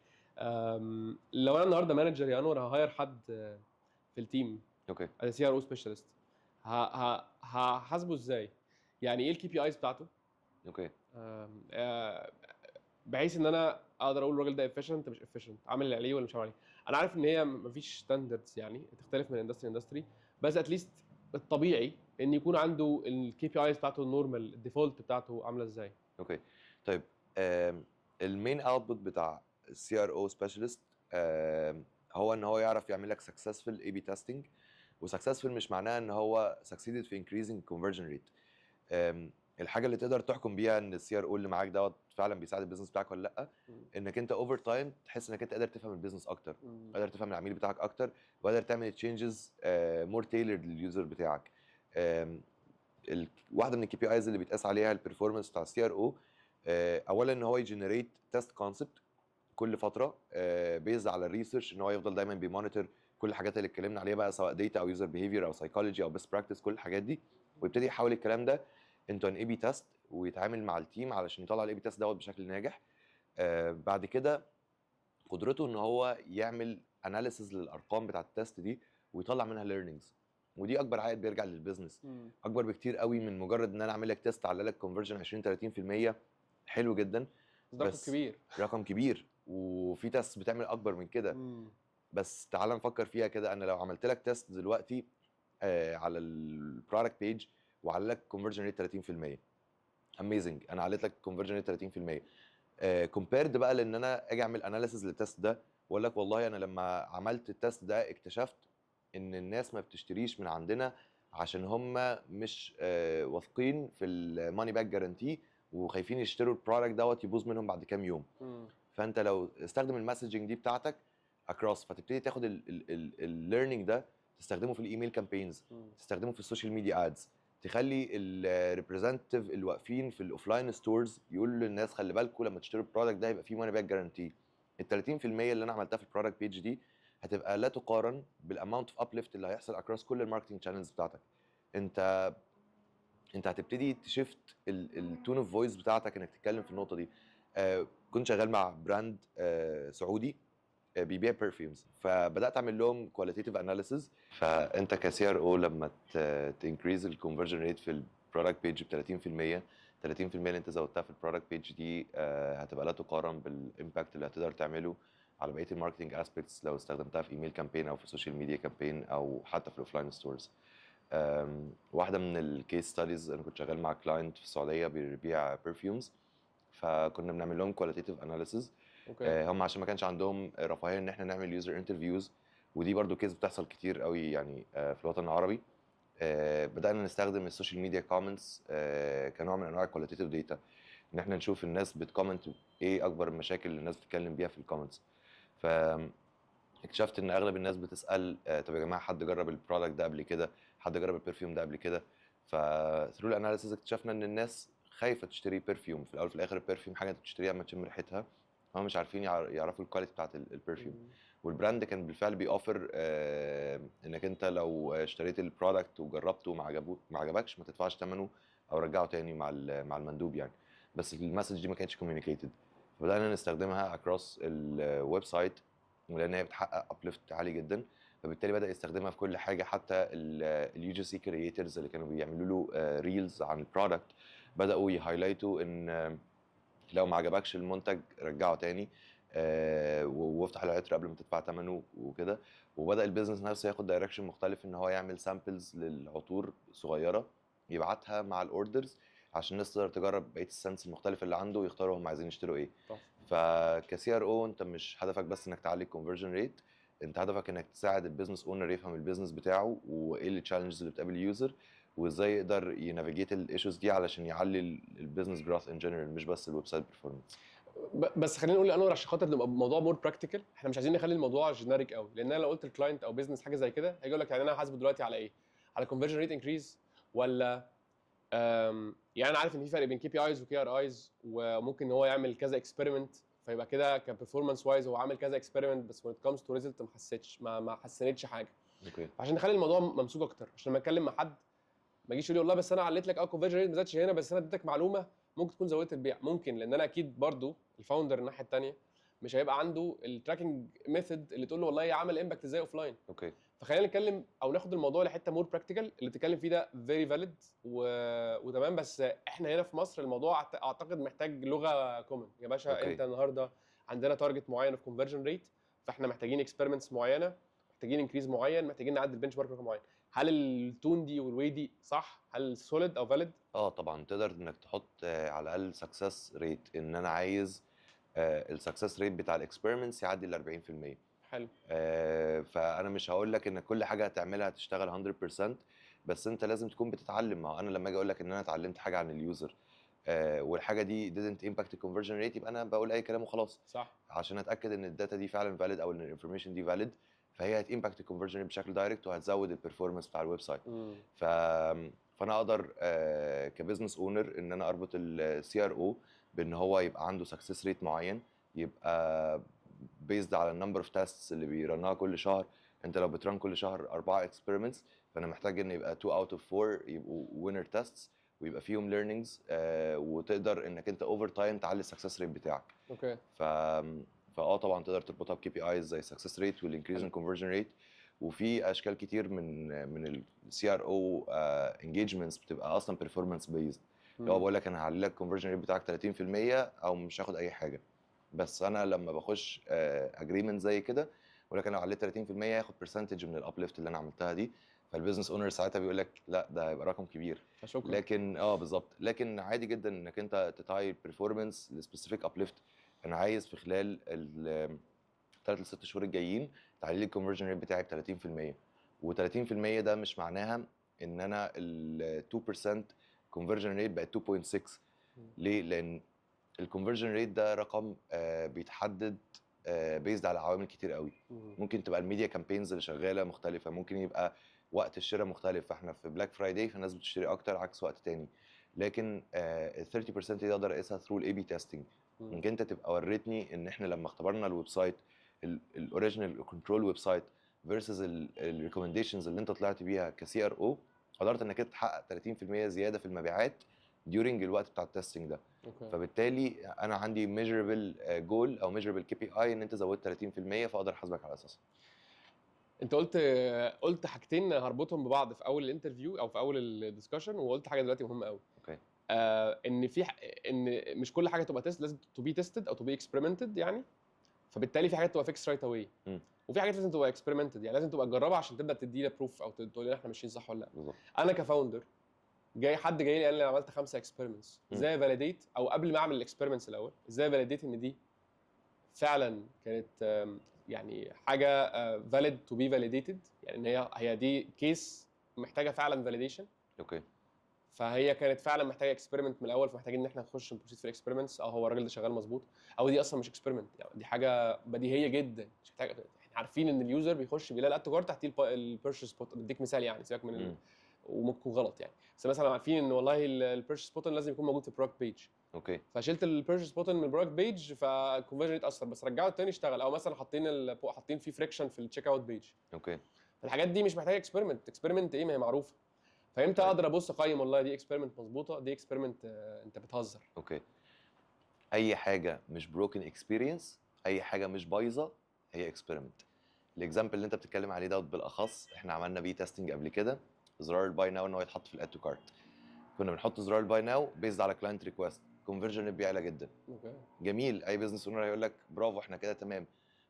لو انا النهارده مانجر يا انور ههاير حد في التيم
اوكي.
از سي ار او سبيشالست، هحاسبه ازاي؟ يعني ايه الكي بي ايز بتاعته؟
اوكي.
بحيث ان انا اقدر اقول الراجل ده افيشنت مش افيشنت، عامل اللي عليه ولا مش عامل عليه. انا عارف ان هي مفيش ستاندردز يعني تختلف من اندستري لاندستري، بس اتليست الطبيعي ان يكون عنده الكي بي ايز بتاعته النورمال الديفولت بتاعته عامله ازاي.
اوكي. طيب المين اوتبوت بتاع السي ار او سبيشالست هو ان هو يعرف يعمل لك سكسسفul اي بي تيستنج. وسكسسفul مش معناها ان هو succeeded في increasing conversion rate. الحاجه اللي تقدر تحكم بيها ان السي ار او اللي معاك دوت فعلا بيساعد البيزنس بتاعك ولا لا، انك انت اوفر تايم تحس انك انت قادر تفهم البيزنس اكتر، قادر تفهم العميل بتاعك اكتر، وقادر تعمل تشينجز مور تailored لليوزر بتاعك. واحده من الكي بي ايز اللي بيتقاس عليها البرفورمانس بتاع السي ار او، اولا ان هو يجنريت تيست كونسبت كل فتره بيز على الريسيرش، ان هو يفضل دايما بيمونيتور كل الحاجات اللي اتكلمنا عليها بقى، سواء داتا او يوزر بيهيفير او سايكولوجي او بيست براكتس، كل الحاجات دي، ويبتدي يحول الكلام ده انتو ان اي بي تيست ويتعامل مع التيم علشان يطلع الاي بي تيست دوت بشكل ناجح. بعد كده قدرته ان هو يعمل اناليسز للارقام بتاعت التيست دي ويطلع منها ليرنينجز، ودي اكبر عائد بيرجع للبيزنس، اكبر بكتير قوي من مجرد ان انا اعمل لك تيست على لك كونفرجن 20 30%. حلو جدا
ده رقم
بس
كبير.
رقم كبير، وفي تيست بتعمل اكبر من كده. بس تعال نفكر فيها كده، انا لو عملت لك تيست دلوقتي على البرودكت بيج وعلى لك كونفرجن ريت 30%، اميزنج، انا عليت لك كونفرجن ريت 30%، كومبيرد بقى لان انا اجي اعمل اناليسز للتست ده واقول لك والله انا لما عملت التست ده اكتشفت ان الناس ما بتشتريش من عندنا عشان هم مش واثقين في الماني باك جارانتي وخايفين يشتروا البرودكت دوت يبوظ منهم بعد كام يوم. فانت لو استخدم المسجنج دي بتاعتك اكروس، فتبتدي تاخد الليرنينج ده تستخدمه في الايميل كامبينز، تستخدمه في السوشيال ميديا ادز، تخلي الريبريزنتيف اللي واقفين في الاوفلاين ستورز يقولوا للناس خلي بالكم لما تشتروا البرودكت ده يبقى فيه ماني باك جارانتي. ال 30% اللي انا عملتها في البرودكت بيج دي هتبقى لا تقارن بالاماونت اوف ابليفت اللي هيحصل اكروس كل الماركتنج شانلز بتاعتك. انت هتبتدي تشفت التون اوف فويس بتاعتك انك تتكلم في النقطه دي. كنت شغال مع براند سعودي بيبيع برفيومز، فبدات اعمل لهم كواليتيف اناليسز. فانت كسي ار او لما تنكريز الكونفرجن ريت في البرودكت بيج ب 30%، 30% اللي انت زودتها في البرودكت بيج دي هتبقى لا تقارن بالامباكت اللي هتقدر تعمله على بقيه الماركتنج اسبيكتس لو استخدمتها في ايميل كامبين او في السوشيال ميديا كامبين او حتى في الاوفلاين ستورز. واحده من الكيس ستاديز، انا كنت شغال مع كلاينت في السعوديه بيبيع برفيومز، فكنا بنعمل لهم كواليتيف اناليسز. هم عشان ما كانش عندهم رفاهيه ان احنا نعمل يوزر انترفيوز، ودي برضو كيس بتحصل كتير قوي يعني في الوطن العربي. بدانا نستخدم السوشيال ميديا كومنتس كنوع من انواع الكواليتيف داتا، ان احنا نشوف الناس بتكومنت ايه اكبر المشاكل اللي الناس بتتكلم بيها في الكومنتس. فاكتشفت ان اغلب الناس بتسال طب يا جماعه حد جرب البرودكت ده قبل كده، حد جرب البرفيوم ده قبل كده. فثرو الاناليسيس اكتشفنا ان الناس خايفه تشتري برفيوم، في الاول وفي الاخر البرفيوم حاجه انت بتشتريها اما تشم ريحتها، هم مش عارفين يعرفوا الكواليتي بتاعت البرفيوم. والبراند كان بالفعل بيوفر انك انت لو اشتريت البرودكت وجربته وما عجبكش ما تدفعش ثمنه او رجعه تاني مع المندوب يعني. بس المسج دي ما كانتش كوميونيكيتد، فبدانا نستخدمها اكروس الويب سايت، ولان هي بتحقق ابليفت عالي جدا فبالتالي بدا يستخدمها في كل حاجه. حتى اليو جي سي كرييترز اللي كانوا بيعملوا له ريلز عن البرودكت بداوا يهايلايتوا ان لو ما عجبكش المنتج رجعه تاني وافتح العطر قبل ما تدفع ثمنه وكده. وبدا البيزنس نفسه ياخد دايركشن مختلف، ان هو يعمل سامبلز للعطور صغيره يبعتها مع الاوردرز عشان الناس تقدر تجرب بقيه السنس المختلفه اللي عنده ويختاروا هم عايزين يشتروا ايه. فكسي ار او انت مش هدفك بس انك تعلي الكونفرجن ريت، انت هدفك انك تساعد البيزنس اونر يفهم البيزنس بتاعه وايه التشالنجز اللي بتقابل اليوزر وازاي يقدر ينافيجيت الايشوز دي علشان يعلي البيزنس جروث ان جنرال مش بس الويب سايت برفورمانس.
بس خلينا نقول انور عشان خاطر نبقى الموضوع مور براكتيكال، احنا مش عايزين نخلي الموضوع جينيريك قوي، لان انا لو قلت الكلاينت او بيزنس حاجه زي كده هيجي يقول لك يعني انا هحاسبه دلوقتي على ايه؟ على conversion rate increase ولا يعني انا عارف ان في فرق بين كي بي ايز وكي ار ايز، وممكن ان هو يعمل كذا اكسبيرمنت فيبقى كده كبرفورمانس وايز هو عامل كذا اكسبيرمنت بس when it comes to result ما حسنتش حاجه.
اوكي.
عشان نخلي الموضوع ممسوك اكتر، عشان لما اتكلم مع حد ما يجيش يقول لي والله بس انا عليت لك conversion rate ما زادش هنا، بس انا اديتك معلومه ممكن تكون زودت البيع. ممكن، لان انا اكيد برضو الفاوندر الناحيه الثانيه مش هيبقى عنده التراكنج ميثود اللي تقول له والله عمل امباكت ازاي اوف لاين.
اوكي.
فخلينا نتكلم او ناخد الموضوع لحته مور براكتيكال. اللي بتتكلم فيه ده فيري فاليد وتمام، بس احنا هنا في مصر الموضوع اعتقد محتاج لغه كومن. يا باشا
أوكي.
انت النهارده عندنا تارجت معين في كونفرجن ريت، فاحنا محتاجين اكسبيرمنتس معينه، محتاجين انكريز معين، محتاجين نعدي البنش مارك رقم معين. هل التون دي والواي دي صح؟ هل سوليد او فاليد؟
طبعا تقدر انك تحط على الاقل سكسس ريت، ان انا عايز السكسس ريت بتاع الاكسبيرمنتس يعدي ال 40%.
حلو.
فانا مش هقول لك ان كل حاجه هتعملها هتشتغل 100%، بس انت لازم تكون بتتعلم. ما هو انا لما اجي اقول لك ان انا اتعلمت حاجه عن اليوزر والحاجه دي didn't impact the conversion rate، يبقى انا بقول اي كلام وخلاص.
صح.
عشان اتاكد ان الداتا دي فعلا valid او ان الانفورميشن دي valid، فهي هتimpact الconversion rate بشكل دايركت وهتزود البرفورمانس بتاع الويب سايت. ف فانا اقدر كبزنس اونر ان انا اربط السي ار او بان هو يبقى عنده سكسس ريت معين، يبقى بيزد على النمبر اوف تيستس اللي بيرنها كل شهر. انت لو بترن كل شهر 4 اكسبيرمنتس، فانا محتاج ان يبقى 2 اوت اوف 4 يبقوا وينر تيستس ويبقى فيهم ليرنينجز، وتقدر انك انت اوفر تايم تعلي السكسس ريت بتاعك.
اوكي.
طبعا تقدر تربطها بكي بي ايز زي سكسس ريت والانكريز ان كونفرجن ريت. وفي اشكال كتير من السي ار او انجيجمنتس بتبقى اصلا بيرفورمانس بيزد. لو بقول لك انا هعلي لك الكونفرجن ريت بتاعك 30% او مش هاخد اي حاجه، بس انا لما بخش اجريمنت زي كده بقول لك انا لو عليت 30% هاخد برسنتج من الابليفت اللي انا عملتها دي. فالبيزنس اونر ساعتها بيقول لك لا ده هيبقى رقم كبير.
شكرا.
لكن بالظبط، لكن عادي جدا انك انت تتاي البرفورمانس لسبيسيفيك ابليفت. انا عايز في خلال الثلاث لست شهور الجايين تعلي لي الكونفرجن ريت بتاعي ب 30%. و30% ده مش معناها ان انا ال 2% كونفرجن ريت بقت 2.6. ليه؟ لان الكونفرجن ريت ده رقم بيتحدد بيزد على عوامل كتير قوي. ممكن تبقى الميديا كامبينز اللي شغاله مختلفه، ممكن يبقى وقت الشراء مختلف، فاحنا في بلاك فرايداي فالناس بتشتري اكتر عكس وقت تاني. لكن ال 30% دي اقدر اقيسها ثرو الاي بي تيستنج. انك انت تبقى وريتني ان احنا لما اختبرنا الويب سايت الاوريجينال كنترول ويب سايت فيرسز الريكومنديشنز اللي انت طلعت بيها كسي ار او، قدرت انك انت تحقق 30% زياده في المبيعات ديورنج الوقت بتاع التستنج ده. فبالتالي انا عندي ميجربل جول او ميجربل كي بي اي ان انت زودت 30%، فاقدر احاسبك على اساسها.
انت قلت حاجتين هربطهم ببعض في اول الانترفيو او في اول الدسكشن، وقلت حاجه دلوقتي مهمه قوي.
اوكي.
ان ان مش كل حاجه تبقى تيست، لازم تو بي تيستد او تو بي اكسبيرمنتد يعني. فبالتالي في حاجات تبقى فيكس رايت اواي، وفي حاجات لازم تبقى اكسبيرمنتد، يعني لازم تبقى تجربها عشان تبدا تدينا بروف او تقول لنا احنا ماشيين صح ولا لا.
بالظبط.
انا كفاوندر حد جاي لي قال لي انا عملت 5 اكسبيرمنتس، ازاي فاليديت؟ او قبل ما اعمل الاكسبيرمنتس الاول ازاي فاليديت ان دي فعلا كانت يعني حاجه فاليد تو بي فاليديتد، يعني ان هي دي كيس محتاجه فعلا فاليديشن.
اوكي.
فهي كانت فعلا محتاجه اكسبيرمنت من الاول، فمحتاجين ان احنا نخش نبروسيد في الاكسبيرمنتس. هو الراجل ده شغال مظبوط، او دي اصلا مش اكسبيرمنت، يعني دي حاجه بديهيه جدا مش محتاجه. احنا عارفين ان اليوزر بيخش بيلاقي التجار تحتيه البيرشيز بوت. بديك مثال يعني، سيبك من وممكن يكون غلط يعني، بس مثلا عارفين ان والله البيرشيز بوتن لازم يكون موجود في البرودكت بيج.
اوكي.
فشلت البيرشيز بوتن من البرودكت بيج فالكونفرجن اتاثر، بس رجعه التاني اشتغل. او مثلا حاطين فيه فريكشن في التشيك اوت بيج.
اوكي.
الحاجات دي مش محتاجه اكسبيرمنت ايه، ما هي معروفه. فامتى اقدر ابص اقيم والله دي اكسبيرمنت مظبوطه، دي اكسبيرمنت انت بتهزر؟
اوكي. اي حاجه مش بروكن اكسبيرينس، اي حاجه مش بايظه، هي اكسبيرمنت. الاكزامبل اللي انت بتتكلم عليه دوت بالاخص احنا عملنا بيه تيستنج قبل كده. زرار الباي ناو ان هو يتحط في الاد تو كارت، كنا بنحط زرار الباي ناو بيزد على كلاينت ريكويست، كونفرجن بيعلى جدا.
اوكي.
جميل، اي بزنس اونر هيقول لك برافو احنا كده تمام.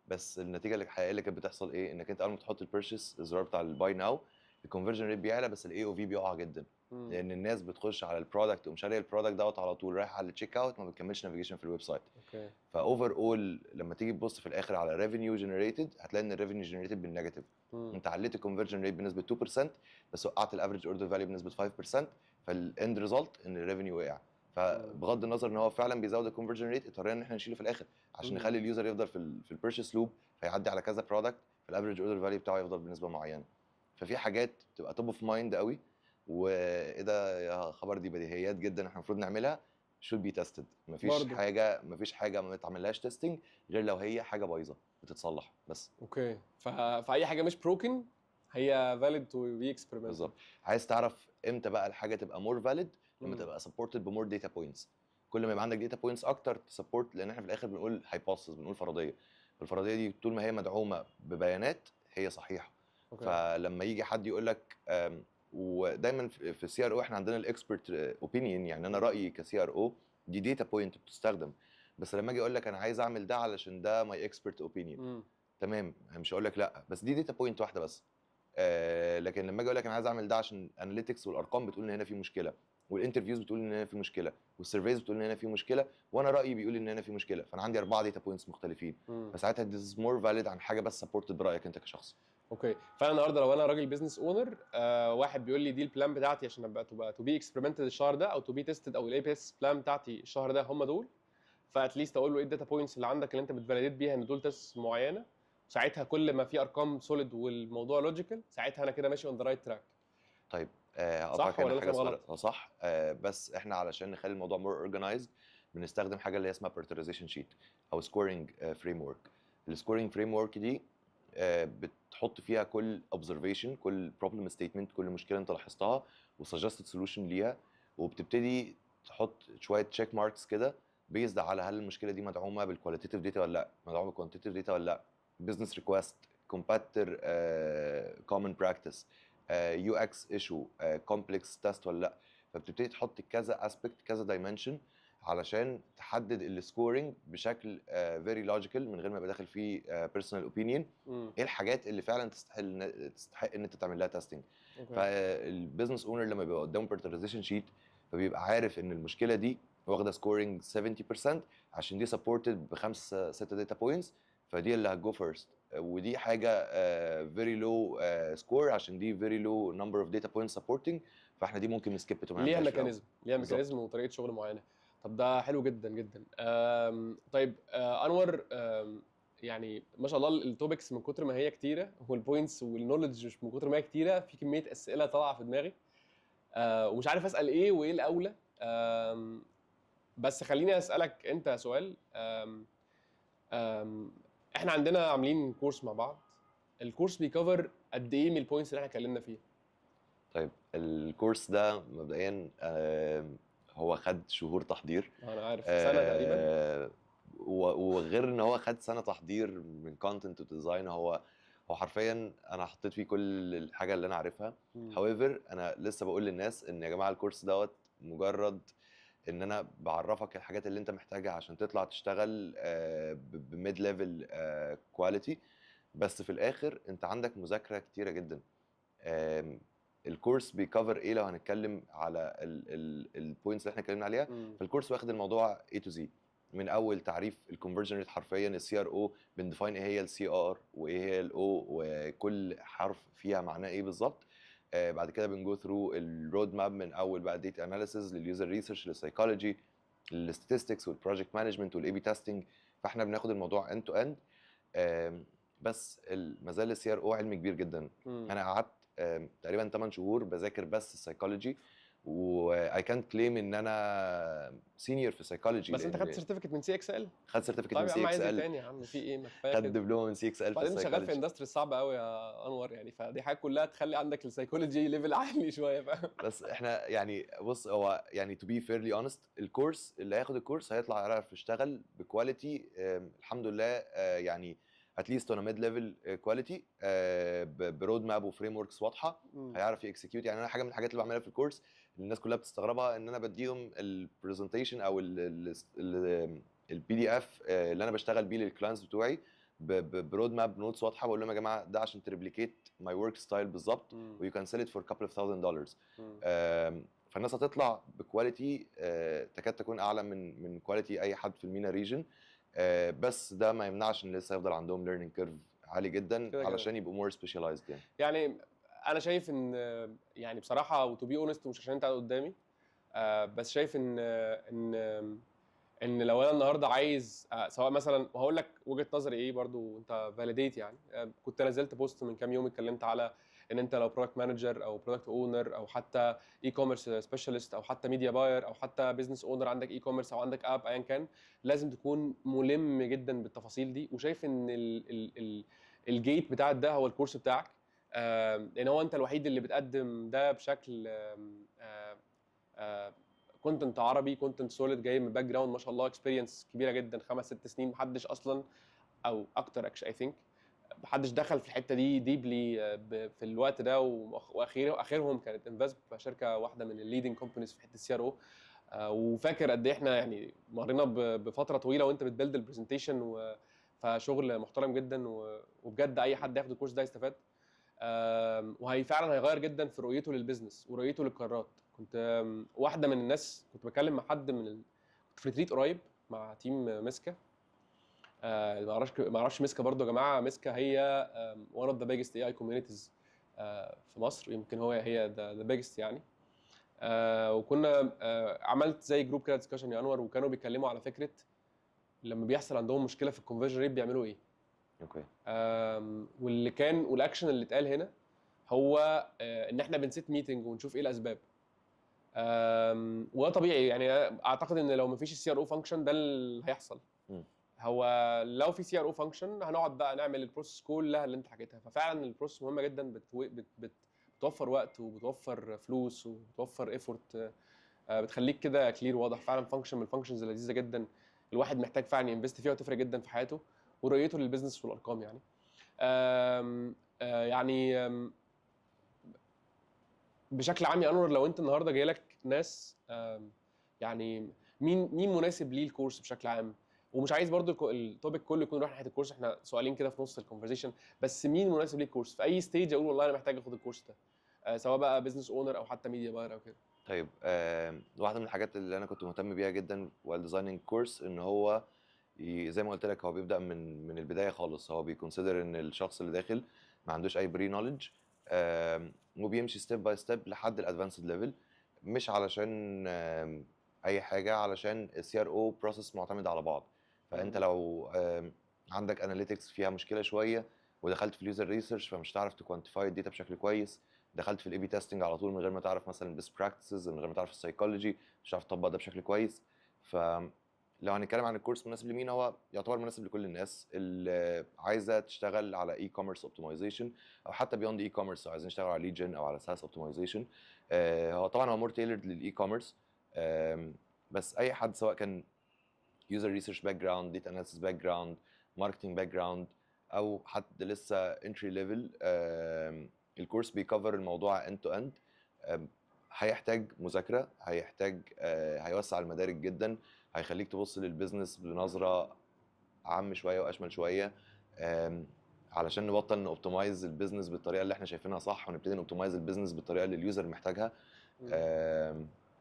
بس النتيجه الحقيقيه اللي كانت بتحصل ايه؟ انك انت اول ما تحط البيرشيس الزرار بتاع الباي ناو الكونفرجن ريت بيعلى، بس الاي او في بيقع جدا. لان الناس بتخش على البرودكت ومشاري البرودكت دوت على طول، رايح على التشيك اوت، ما بتكملش نافيجيشن في الويب سايت.
اوكي.
فاوفر اول لما تيجي تبص في الاخر على ريفينيو جنريتد، هتلاقي ان الريفينيو جنريتد بالنيجاتيف. انت عليت الكونفرجن ريت بنسبه 2% بس وقعت الافريج اوردر فاليو بنسبه 5%، فالاند ريزلت ان الريفينيو وقع. فبغض النظر ان هو فعلا بيزود الكونفرجن ريت، اضطرينا ان احنا نشيله في الاخر عشان نخلي اليوزر يفضل في البيرشيس لوب، فيعدي على كذا برودكت، فالافريج اوردر فاليو بتاعه يفضل بنسبه معينه. ففي حاجات بتبقى توب اوف مايند قوي، وايه ده يا خبر، دي بديهيات جدا احنا المفروض نعملها، should be tested.
برضو.
مفيش حاجه ما بتعملهاش تيستنج غير لو هي حاجه بايظه بتتصلح بس.
اوكي. فاي حاجه مش بروكن هي valid to be experimented.
بالظبط. عايز تعرف امتى بقى الحاجه تبقى more valid؟ لما تبقى supported بمور داتا بوينتس. كل ما يبقى عندك داتا بوينتس اكتر تسبورت، لان احنا في الاخر بنقول هايبوثيسز، بنقول فرضيه. الفرضيه دي طول ما هي مدعومه ببيانات هي صحيحه.
اوكي.
فلما يجي حد يقول لك ودايما في السي ار او احنا عندنا الاكسبرت اوبينيون، يعني انا رايي كسي ار او دي داتا بوينت بتستخدم، بس لما اجي اقول لك انا عايز اعمل ده علشان ده ماي اكسبرت اوبينيون، تمام، مش هقول لك لا، بس دي داتا بوينت واحده بس. لكن لما اجي اقول لك انا عايز اعمل ده عشان اناليتكس والارقام بتقول ان هنا في مشكله، والانترفيوز بتقول ان هنا في مشكله، والسيرفيز بتقول ان هنا في مشكله، وانا رايي بيقول ان هنا في مشكله، فانا عندي 4 داتا بوينتس مختلفين، فساعتها this is more valid عن حاجه بس سبورتد برايك انت كشخص.
اوكي. فانا النهارده لو انا راجل بزنس اونر، واحد بيقول لي دي البلان بتاعتي عشان ابقى تو بي اكسبيرمنتد الشهر ده، او تو بي تيستد، او الاي بي اس بلان بتاعتي الشهر ده هم دول، فاتليست اقول له ايه الداتا بوينتس اللي عندك اللي انت بتفاليديت بيها ان دول تيست معينه. ساعتها كل ما في ارقام سوليد والموضوع لوجيكال، ساعتها انا كده ماشي اون ذا رايت تراك.
طيب
صح
هقطعك
ولا
هنا
انا
حاجه
فاهم
صغيره.
غلط؟
صح. بس احنا علشان نخلي الموضوع مور اورجنايزد بنستخدم حاجه اللي هي اسمها بريورتيزيشن شيت او سكورنج فريم ورك. السكورنج فريم ورك دي بتحط فيها كل اوبزرفيشن، كل بروبلم ستيتمنت، كل مشكله انت لاحظتها وسجستد سولوشن ليها، وبتبتدي تحط شويه تشيك ماركس كده بيزد على هل المشكله دي مدعومه بالكواليتيف داتا ولا لا، مدعومه بالكوانتيتيف داتا ولا لا، بزنس ريكوست، كومباتر كومن براكتس، يو اكس ايشو، كومبلكس تيست ولا لا. فبتبتدي تحط كذا اسبكت، كذا دايمنشن علشان تحدد السكورنج بشكل فيري لوجيكال من غير ما يبقى داخل فيه بيرسونال اوبينيون. ايه الحاجات اللي فعلا تستحق ان انت تعمل لها تيستنج. فالبيزنس اونر لما بيبقى قدامه بريورتيزيشن شيت فبيبقى عارف ان المشكله دي واخده سكورنج 70% عشان دي سبورتد بخمسه 6 داتا بوينتس، فدي اللي هتجو فيرست. ودي حاجه فيري لو سكور عشان دي فيري لو نمبر اوف داتا بوينتس سبورتنج، فاحنا دي ممكن نسكيب تو.
ليها ميكانيزم، وطريقه شغل معينه. طب ده حلو جدا جدا. طيب انور، يعني ما شاء الله التوبكس من كتر ما هي كتيره والبوينتس والنولج مش من كتر ما هي كتيره، في كميه اسئله طالعه في دماغي ومش عارف اسال ايه وايه الاولى. بس خليني اسالك انت سؤال. احنا عندنا عاملين كورس مع بعض، الكورس بيكفر قد ايه من البوينتس اللي احنا اتكلمنا فيها؟
طيب الكورس ده مبدئيا هو خد شهور تحضير.
انا عارف سنه تقريبا.
وغير ان هو خد سنه تحضير من كونتنت وديزاين، هو حرفيا انا حطيت فيه كل الحاجه اللي انا عارفها. هاويفر انا لسه بقول للناس ان يا جماعه الكورس دوت مجرد ان انا بعرفك الحاجات اللي انت محتاجها عشان تطلع تشتغل بميد ليفل كواليتي، بس في الاخر انت عندك مذاكره كتيره جدا. الكورس بيكفر ايه لو هنتكلم على البوينتس اللي احنا اتكلمنا عليها؟ فالكورس واخد الموضوع A to Z، من اول تعريف الكونفرجن ريت، حرفيا السي ار او بنديفاين ايه هي السي ار وايه هي الاو وكل حرف فيها معناه ايه بالظبط. بعد كده بنجو ثرو الرود ماب من اول بقى داتا اناليسيز لليوزر ريسيرش للسايكولوجي للستاتستكس والبروجكت مانجمنت والاي بي تيستنج، فاحنا بناخد الموضوع اند تو اند. بس ما زال السي ار او علم كبير جدا. انا قعدت تقريبا 8 شهور بذاكر بس السايكولوجي، واي كانت كليم ان انا سينيور في السايكولوجي.
بس انت خدت سيرتيفيكت من سي اكس ال؟
خدت سيرتيفيكت
طيب
من
يا
سي
عم
اكس
عايز ايه
ال.
تاني يا عم؟ في ايه؟ ما كفايه
خد
كده.
دبلومه من سي اكس ال في
بعدين شغال في
السايكولوجي.
اندستري صعبه قوي يا انور يعني، فدي حاجه كلها تخلي عندك السايكولوجي ليفل عالي شويه، فاهم؟
بس احنا يعني بص، هو يعني تو بي فيرلي اونست، الكورس اللي هياخد الكورس هيطلع يعرف يشتغل بكواليتي الحمد لله، يعني اتليست اون ميد ليفل كواليتي برود ماب وفريم وركس واضحه، هيعرف يكسكيوت. يعني انا حاجه من الحاجات اللي بعملها في الكورس اللي الناس كلها بتستغربها ان انا بديهم البرزنتيشن او البي دي اف اللي انا بشتغل بيه للكلاينتس بتوعي، برود ماب نوتس واضحه، بقول لهم يا جماعه ده عشان تريبليكيت ماي ورك ستايل بالظبط، ويو كان سيل ات فور كابل اوف ثاوزند دولارز. فالناس هتطلع بكواليتي تكاد تكون اعلى من كواليتي اي حد في المينا ريجن. بس ده ما يمنعش ان لسه يفضل عندهم ليرنينج كيرف عالي جدا
كده
علشان يبقوا مور سبيشاليزد يعني.
يعني انا شايف ان يعني بصراحه وتو بي اونست، مش عشان انت قاعد قدامي، بس شايف ان لو انا النهارده عايز سواء مثلا، وهقول لك وجهه نظري ايه برضو انت فاليديت يعني. كنت نزلت بوست من كام يوم اتكلمت على ان انت لو برودكت مانجر او برودكت اونر او حتى اي كوميرس سبيشالست او حتى ميديا باير او حتى بزنس اونر عندك اي كوميرس او عندك اب ايا كان، لازم تكون ملم جدا بالتفاصيل دي. وشايف ان الجيت بتاع ده هو الكورس بتاعك، لان هو انت الوحيد اللي بتقدم ده بشكل كونتنت عربي، كونتنت سوليد، جاي من باك جراوند ما شاء الله اكسبيرينس كبيره جدا، 5 6 سنين. محدش اصلا او اكتر اي ثينك محدش دخل في الحته دي ديبلي في الوقت ده، واخرهم كانت انفاس شركه واحده من الليدنج كومبانيز في حته السي ار او. وفاكر قد ايه احنا يعني مرينا بفتره طويله وانت بتبيلد البرزنتيشن، فشغل محترم جدا، وبجد اي حد ياخد الكورس ده يستفاد. وهي فعلا هيغير جدا في رؤيته للبيزنس ورؤيته للقرارات. كنت واحده من الناس، كنت بكلم مع حد كنت في ريتريت قريب مع تيم مسكا. ما اعرفش مسكا برضو يا جماعه. مسكا هي one of the biggest AI communities في مصر، يمكن هي the biggest يعني. وكنا عملت زي جروب كده ديسكشن يا انور، وكانوا بيتكلموا على فكره لما بيحصل عندهم مشكله في الكونفرجن ريت بيعملوا ايه.
اوكي.
والاكشن اللي اتقال هنا هو ان احنا بنسيت ميتنج ونشوف ايه الاسباب. وده طبيعي يعني. اعتقد ان لو مفيش السي ار او فانكشن ده اللي هيحصل. هو لو في سي ار او فانكشن هنقعد بقى نعمل البروسيس كلها اللي انت حكيتها. ففعلا البروسيس مهمه جدا، بتوفر وقت وبتوفر فلوس وبتوفر ايفورت، بتخليك كده كلير واضح. فعلا فانكشن من الفانكشنز اللذيذه جدا الواحد محتاج فعلا ينفست فيها وتفرق جدا في حياته ورؤيته للبيزنس والارقام يعني. يعني بشكل عام يا انور، لو انت النهارده جاي لك ناس يعني مين مناسب ليه الكورس بشكل عام؟ ومش عايز برضو التوبيك كله يكون رايح ناحيه الكورس، احنا سؤالين كده في نص الكونفرزيشن. بس مين مناسب ليه الكورس في اي ستيج اقول والله انا محتاج اخد الكورس ده، سواء بقى بزنس اونر او حتى ميديا باير او كده.
طيب واحده من الحاجات اللي انا كنت مهتم بيها جدا while designing كورس ان هو زي ما قلت لك هو بيبدا من البدايه خالص. هو بيكونسيدر ان الشخص اللي داخل ما عندوش اي بري نوليدج، وبيمشي ستيب باي ستيب لحد الادفانسد ليفل. مش علشان اي حاجه، علشان السي ار او بروسيس معتمد على بعض. فانت لو عندك اناليتكس فيها مشكله شويه ودخلت في اليوزر ريسيرش فمش هتعرف تكوانتيفاي الداتا بشكل كويس، دخلت في الاي بي تيستنج على طول من غير ما تعرف مثلا البيست براكتسز، من غير ما تعرف السايكولوجي، مش هتعرف تطبق ده بشكل كويس. فلو هنتكلم عن الكورس مناسب لمين، هو يعتبر مناسب لكل الناس اللي عايزه تشتغل على اي كوميرس اوبتمايزيشن، او حتى بيوند اي كوميرس عايزين يشتغلوا على ليد جن او على ساس اوبتمايزيشن. هو طبعا هو مور تailored للاي كوميرس، بس اي حد سواء كان يوزر ريسيرش باك جراوند، داتا اناليسيس باك جراوند، ماركتنج باك جراوند، او حد لسه انتري ليفل، الكورس بيكفر الموضوع اند تو اند. هيحتاج مذاكره، هيحتاج هيوسع المدارك جدا، هيخليك تبص للبيزنس بنظره عام شويه واشمل شويه، علشان نبطل نوبتمايز البيزنس بالطريقه اللي احنا شايفينها صح، ونبتدي نوبتمايز البيزنس بالطريقه اللي اليوزر محتاجها.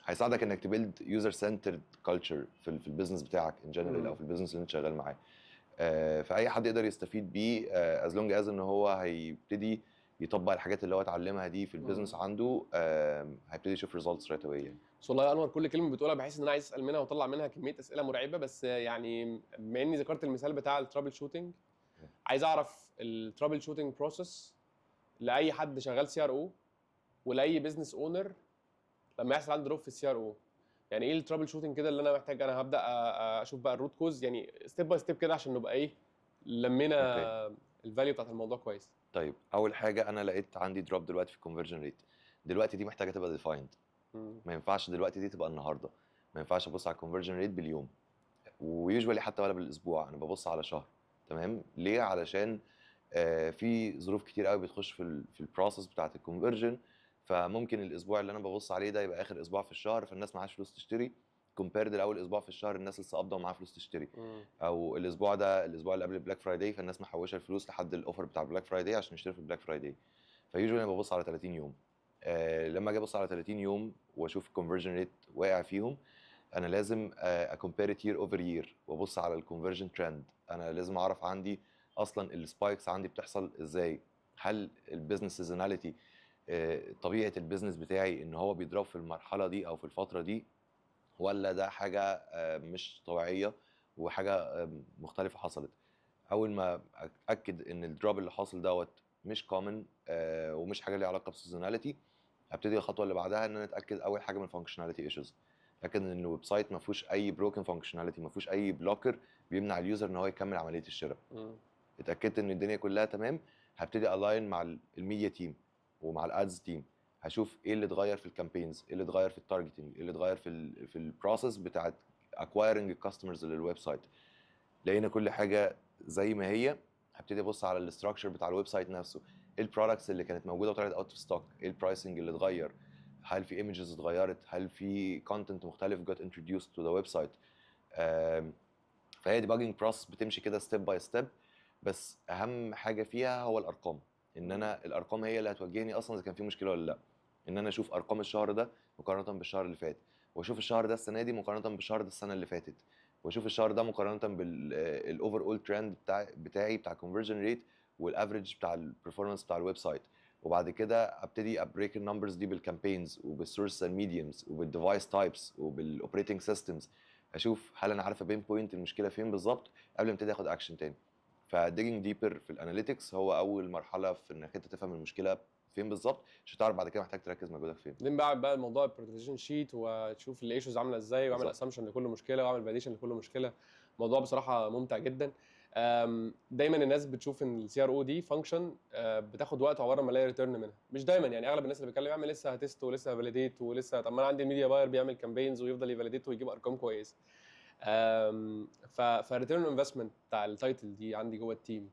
هيساعدك انك تبيلد يوزر سنترد كلتشر في البيزنس بتاعك ان جنرال، او في البيزنس اللي انت شغال معاه. فاي حد يقدر يستفيد بيه از لونج از ان هو هيبتدي يطبق الحاجات اللي هو اتعلمها دي في البيزنس عنده، هيبتدي يشوف ريزلتس رايت اواي يعني.
بس والله يا انور كل كلمه بتقولها بحس ان انا عايز اسال منها واطلع منها كميه اسئله مرعبه. بس يعني بما اني ذكرت المثال بتاع الترابل شوتنج، عايز اعرف الترابل شوتنج بروسيس لاي حد شغال سي ار او ولاي بزنس اونر لما يحصل عنده دروب في السي ار او. يعني ايه الترابل شوتنج كده اللي انا محتاج؟ انا هبدا اشوف بقى الروت كوز يعني ستيب باي ستيب كده عشان نبقى ايه لمينا الفاليو بتاعت الموضوع كويس.
طيب اول حاجه انا لقيت عندي دروب دلوقتي في الكونفرجن ريت. دلوقتي دي محتاجه تبقى ديفايند. ما ينفعش دلوقتي دي تبقى النهارده، ما ينفعش ابص على الكونفرجن ريت باليوم، ويوجوالي حتى ولا بالاسبوع، انا ببص على شهر. تمام ليه؟ علشان في ظروف كتير قوي بتخش في البروسيس بتاعه الكونفرجن. فممكن الاسبوع اللي انا ببص عليه ده يبقى اخر اسبوع في الشهر، فالناس معهاش فلوس تشتري. كومبيرد لاول اسبوع في الشهر الناس لسه قابضه ومعاها فلوس تشتري، او الاسبوع ده الاسبوع اللي قبل البلاك فرايداي فالناس محوشه الفلوس لحد الاوفر بتاع البلاك فرايداي عشان يشتري في البلاك فرايداي. فيوجوالي انا ببص على 30 يوم. لما اجي ابص على 30 يوم واشوف الكونفرجن ريت واقع فيهم، انا لازم اكومبير يير اوفر يير وابص على الكونفرجن ترند. انا لازم اعرف عندي اصلا السبايكس عندي بتحصل ازاي. هل البيزنس سيزوناليتي طبيعه البيزنس بتاعي ان هو بيضرب في المرحله دي او في الفتره دي، ولا ده حاجه مش طبيعيه وحاجه مختلفه حصلت. اول ما اتاكد ان الدروب اللي حاصل دوت مش كومن ومش حاجه ليها علاقه بسيزوناليتي، ابتدي الخطوه اللي بعدها ان انا اتاكد اول حاجه من الفانكشناليتي ايشوز. اتاكد ان الويب سايت ما فيهوش اي بروكن فانكشناليتي، ما فيهوش اي بلوكر بيمنع اليوزر ان هو يكمل عمليه الشراء. اتاكدت ان الدنيا كلها تمام، هبتدي الاين مع الميديا تيم ومع الادز تيم. هشوف ايه اللي اتغير في الكامبينز، ايه اللي اتغير في التارجتنج، ايه اللي اتغير في البروسيس بتاعت اكوايرنج الكاستمرز للويب سايت. لقينا كل حاجه زي ما هي، هبتدي ابص على الاستراكشر بتاع الويب سايت نفسه. ايه البرودكتس اللي كانت موجوده وطلعت اوت اوف ستوك، ايه البرايسنج اللي اتغير، هل في ايمجز اتغيرت، هل في كونتنت مختلف جت انتروديوسد تو ذا ويب سايت. فهي ديباجنج بروسس بتمشي كده ستيب باي ستيب. بس اهم حاجه فيها هو الارقام، ان انا الارقام هي اللي هتوجهني اصلا اذا كان في مشكله ولا لا. ان انا اشوف ارقام الشهر ده مقارنه بالشهر اللي فات، واشوف الشهر ده السنه دي مقارنه بالشهر ده السنه اللي فاتت، واشوف الشهر ده مقارنه بالاوفر اول ترند بتاعي بتاع الكونفرجن ريت والافريج بتاع البرفورمانس بتاع الويب سايت. وبعد كده ابتدي ابريك النمبرز دي بالكامبينز وبالسورس اند ميديومز وبالديفايس تايبس وبالاوبريتنج سيستمز. اشوف هل انا عارف ابين بوينت المشكله فين بالظبط قبل ما ابتدي اخد اكشن تاني. فديجينج ديبر في الاناليتكس هو اول مرحله في انك انت تفهم المشكله فين بالظبط، عشان تعرف بعد كده محتاج تركز مجهودك فين.
بعدين بقى الموضوع البرزنتيشن شيت وتشوف الايشوز عامله ازاي، واعمل
بالظبط.
اسامبشن لكل مشكله، واعمل فاليديشن لكل مشكله. الموضوع بصراحه ممتع جدا. دايما الناس بتشوف ان السي ار او دي فانكشن بتاخد وقت عقبال ما الاقي ريتيرن منها. مش دايما، يعني اغلب الناس اللي بيتكلم يعمل لسه هتست ولسه فاليديت ولسه. طب ما انا عندي الميديا باير بيعمل كامبينز ويفضل يفاليديت ويجيب ارقام كويسه. فريتيرن انفستمنت بتاع التايتل دي عندي جوه التيم،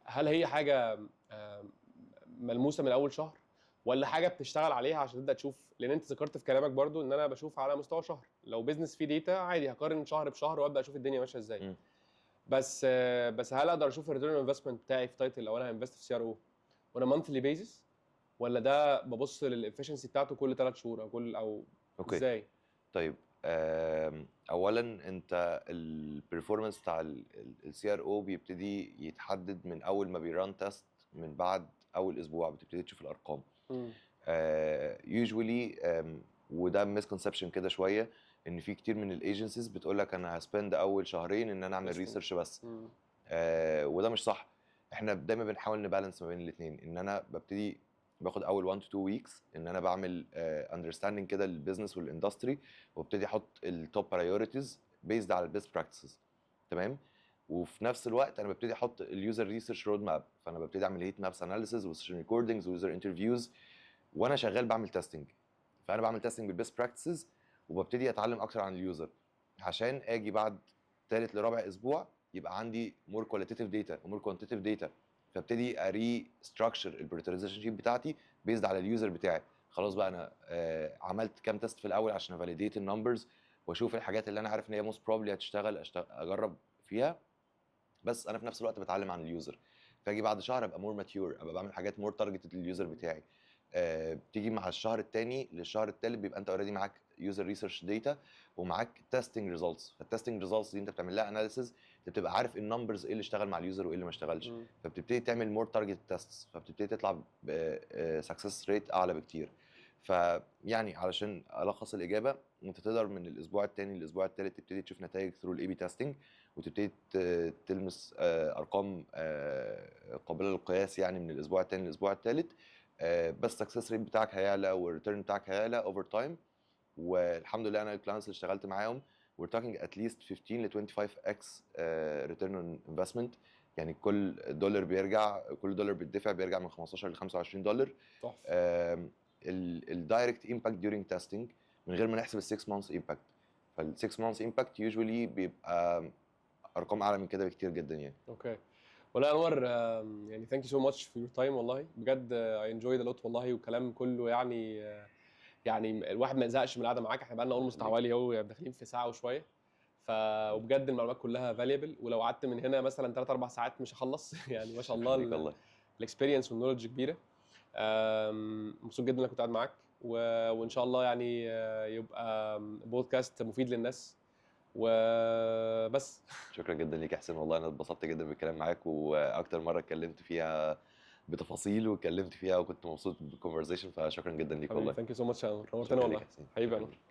هل هي حاجه ملموسه من اول شهر، ولا حاجه بتشتغل عليها عشان تبدا تشوف؟ لان انت ذكرت في كلامك برضو ان انا بشوف على مستوى شهر. لو بزنس فيه داتا عادي هقارن شهر بشهر وابدا اشوف الدنيا ماشيه ازاي.
م.
بس هل اقدر اشوف الريتيرن انفستمنت بتاعي في تايتل لو انا هنفست في سي ار او وانا مانثلي بيزس، ولا ده ببص للافشنسي بتاعته كل 3 شهور او
اوكي.
ازاي؟
طيب اولا انت البرفورمانس بتاع السي ار او بيبتدي يتحدد من اول ما بيران تيست، من بعد اول اسبوع بتبتدي تشوف الارقام. يوجوالي وده مسكونسبشن كده شويه، ان في كتير من الايجنسيز بتقول لك انا هسبند اول شهرين ان انا اعمل ريسيرش بس. وده مش صح. احنا دايما بنحاول نبالانس ما بين الاثنين، ان انا ببتدي باخد اول 1 to 2 ويكس ان انا بعمل اندرستاندينج كده للبيزنس والاندستري، وابتدي احط التوب برايورتيز بيزد على البيست براكتسز. تمام. وفي نفس الوقت انا ببتدي احط اليوزر ريسيرش رود ماب، فانا ببتدي اعمل هيت مابس اناليسيز وسيشن ريكوردنجز ويوزر انترفيوز وانا شغال بعمل تيستنج. فانا بعمل تيستنج بالبيست براكتسز وببتدي اتعلم اكتر عن اليوزر، عشان اجي بعد ثالث لرابع اسبوع يبقى عندي مور كواليتيف داتا ومور كوانتيتيف داتا. فابتدي اري ستراكشر البريتوريزيشن شيت بتاعتي بيزد على اليوزر بتاعي. خلاص بقى انا عملت كام تيست في الاول عشان افاليديت النمبرز واشوف الحاجات اللي انا عارف ان هي موست بروبلي هتشتغل اجرب فيها، بس انا في نفس الوقت بتعلم عن اليوزر. فاجي بعد شهر ابقى مور ماتيور، ابقى بعمل حاجات مور تارجتد لليوزر بتاعي. بتيجي مع الشهر الثاني للشهر الثالث بيبقى انت اوريدي معاك يوزر ريسيرش داتا ومعاك تيستنج ريزلتس. فالتستنج ريزلتس دي انت بتعمل لها اناليسيز، انت بتبقى عارف النمبرز ايه اللي اشتغل مع اليوزر وايه اللي ما اشتغلش. فبتبتدي تعمل مور تارجت تيستس، فبتبتدي تطلع بسكسس ريت اعلى بكتير. فيعني علشان الخص الاجابه، انت تقدر من الاسبوع الثاني للاسبوع الثالث تبتدي تشوف نتائج ثرو الاي بي تيستنج، وتبتدي تلمس ارقام قابله للقياس يعني من الاسبوع الثاني للاسبوع الثالث. بس السكسس ريت بتاعك هيعلى والريتيرن بتاعك هيعلى اوفر تايم. والحمد لله انا الكلاينتس اللي اشتغلت معاهم we're talking at least 15 ل 25x return on investment. يعني كل دولار بيدفع بيرجع من 15 ل 25 دولار.
تحفه.
الدايركت امباكت ديورنج تيستنج من غير ما نحسب ال 6 مانثs امباكت. فال 6 مانثs امباكت يوجوالي بيبقى ارقام اعلى من كده بكتير جدا يعني.
اوكي. ولا انور، يعني ثانك يو سو ماتش فور يور تايم والله بجد. اي انجويد ا لوت والله، والكلام كله يعني يعني الواحد ما يزهقش من القعده معاك. احنا بقى لنا اولموست
خليك.
حوالي هو داخلين في ساعه وشويه. وبجد المعلومات كلها فاليبل، ولو قعدت من هنا مثلا 3 4 ساعات مش هخلص. يعني ما شاء
خليك
الله
والله.
الاكسبيرينس والنولج كبيره. مبسوط جدا انك كنت قاعد معاك، وان شاء الله يعني يبقى بودكاست مفيد للناس وبس.
شكرا جدا ليك يا حسين، والله انا اتبسطت جدا بالكلام معاك، واكتر مره اتكلمت فيها بتفاصيل واتكلمت فيها وكنت مبسوط بالكونفرزيشن، فشكرا جدا ليك
حبيبي
والله.
ثانك يو سو ماتش، نورتني
شكرا ليك
والله.
يا حسين،
حبيبي
شكرا
يا نور.
ليك.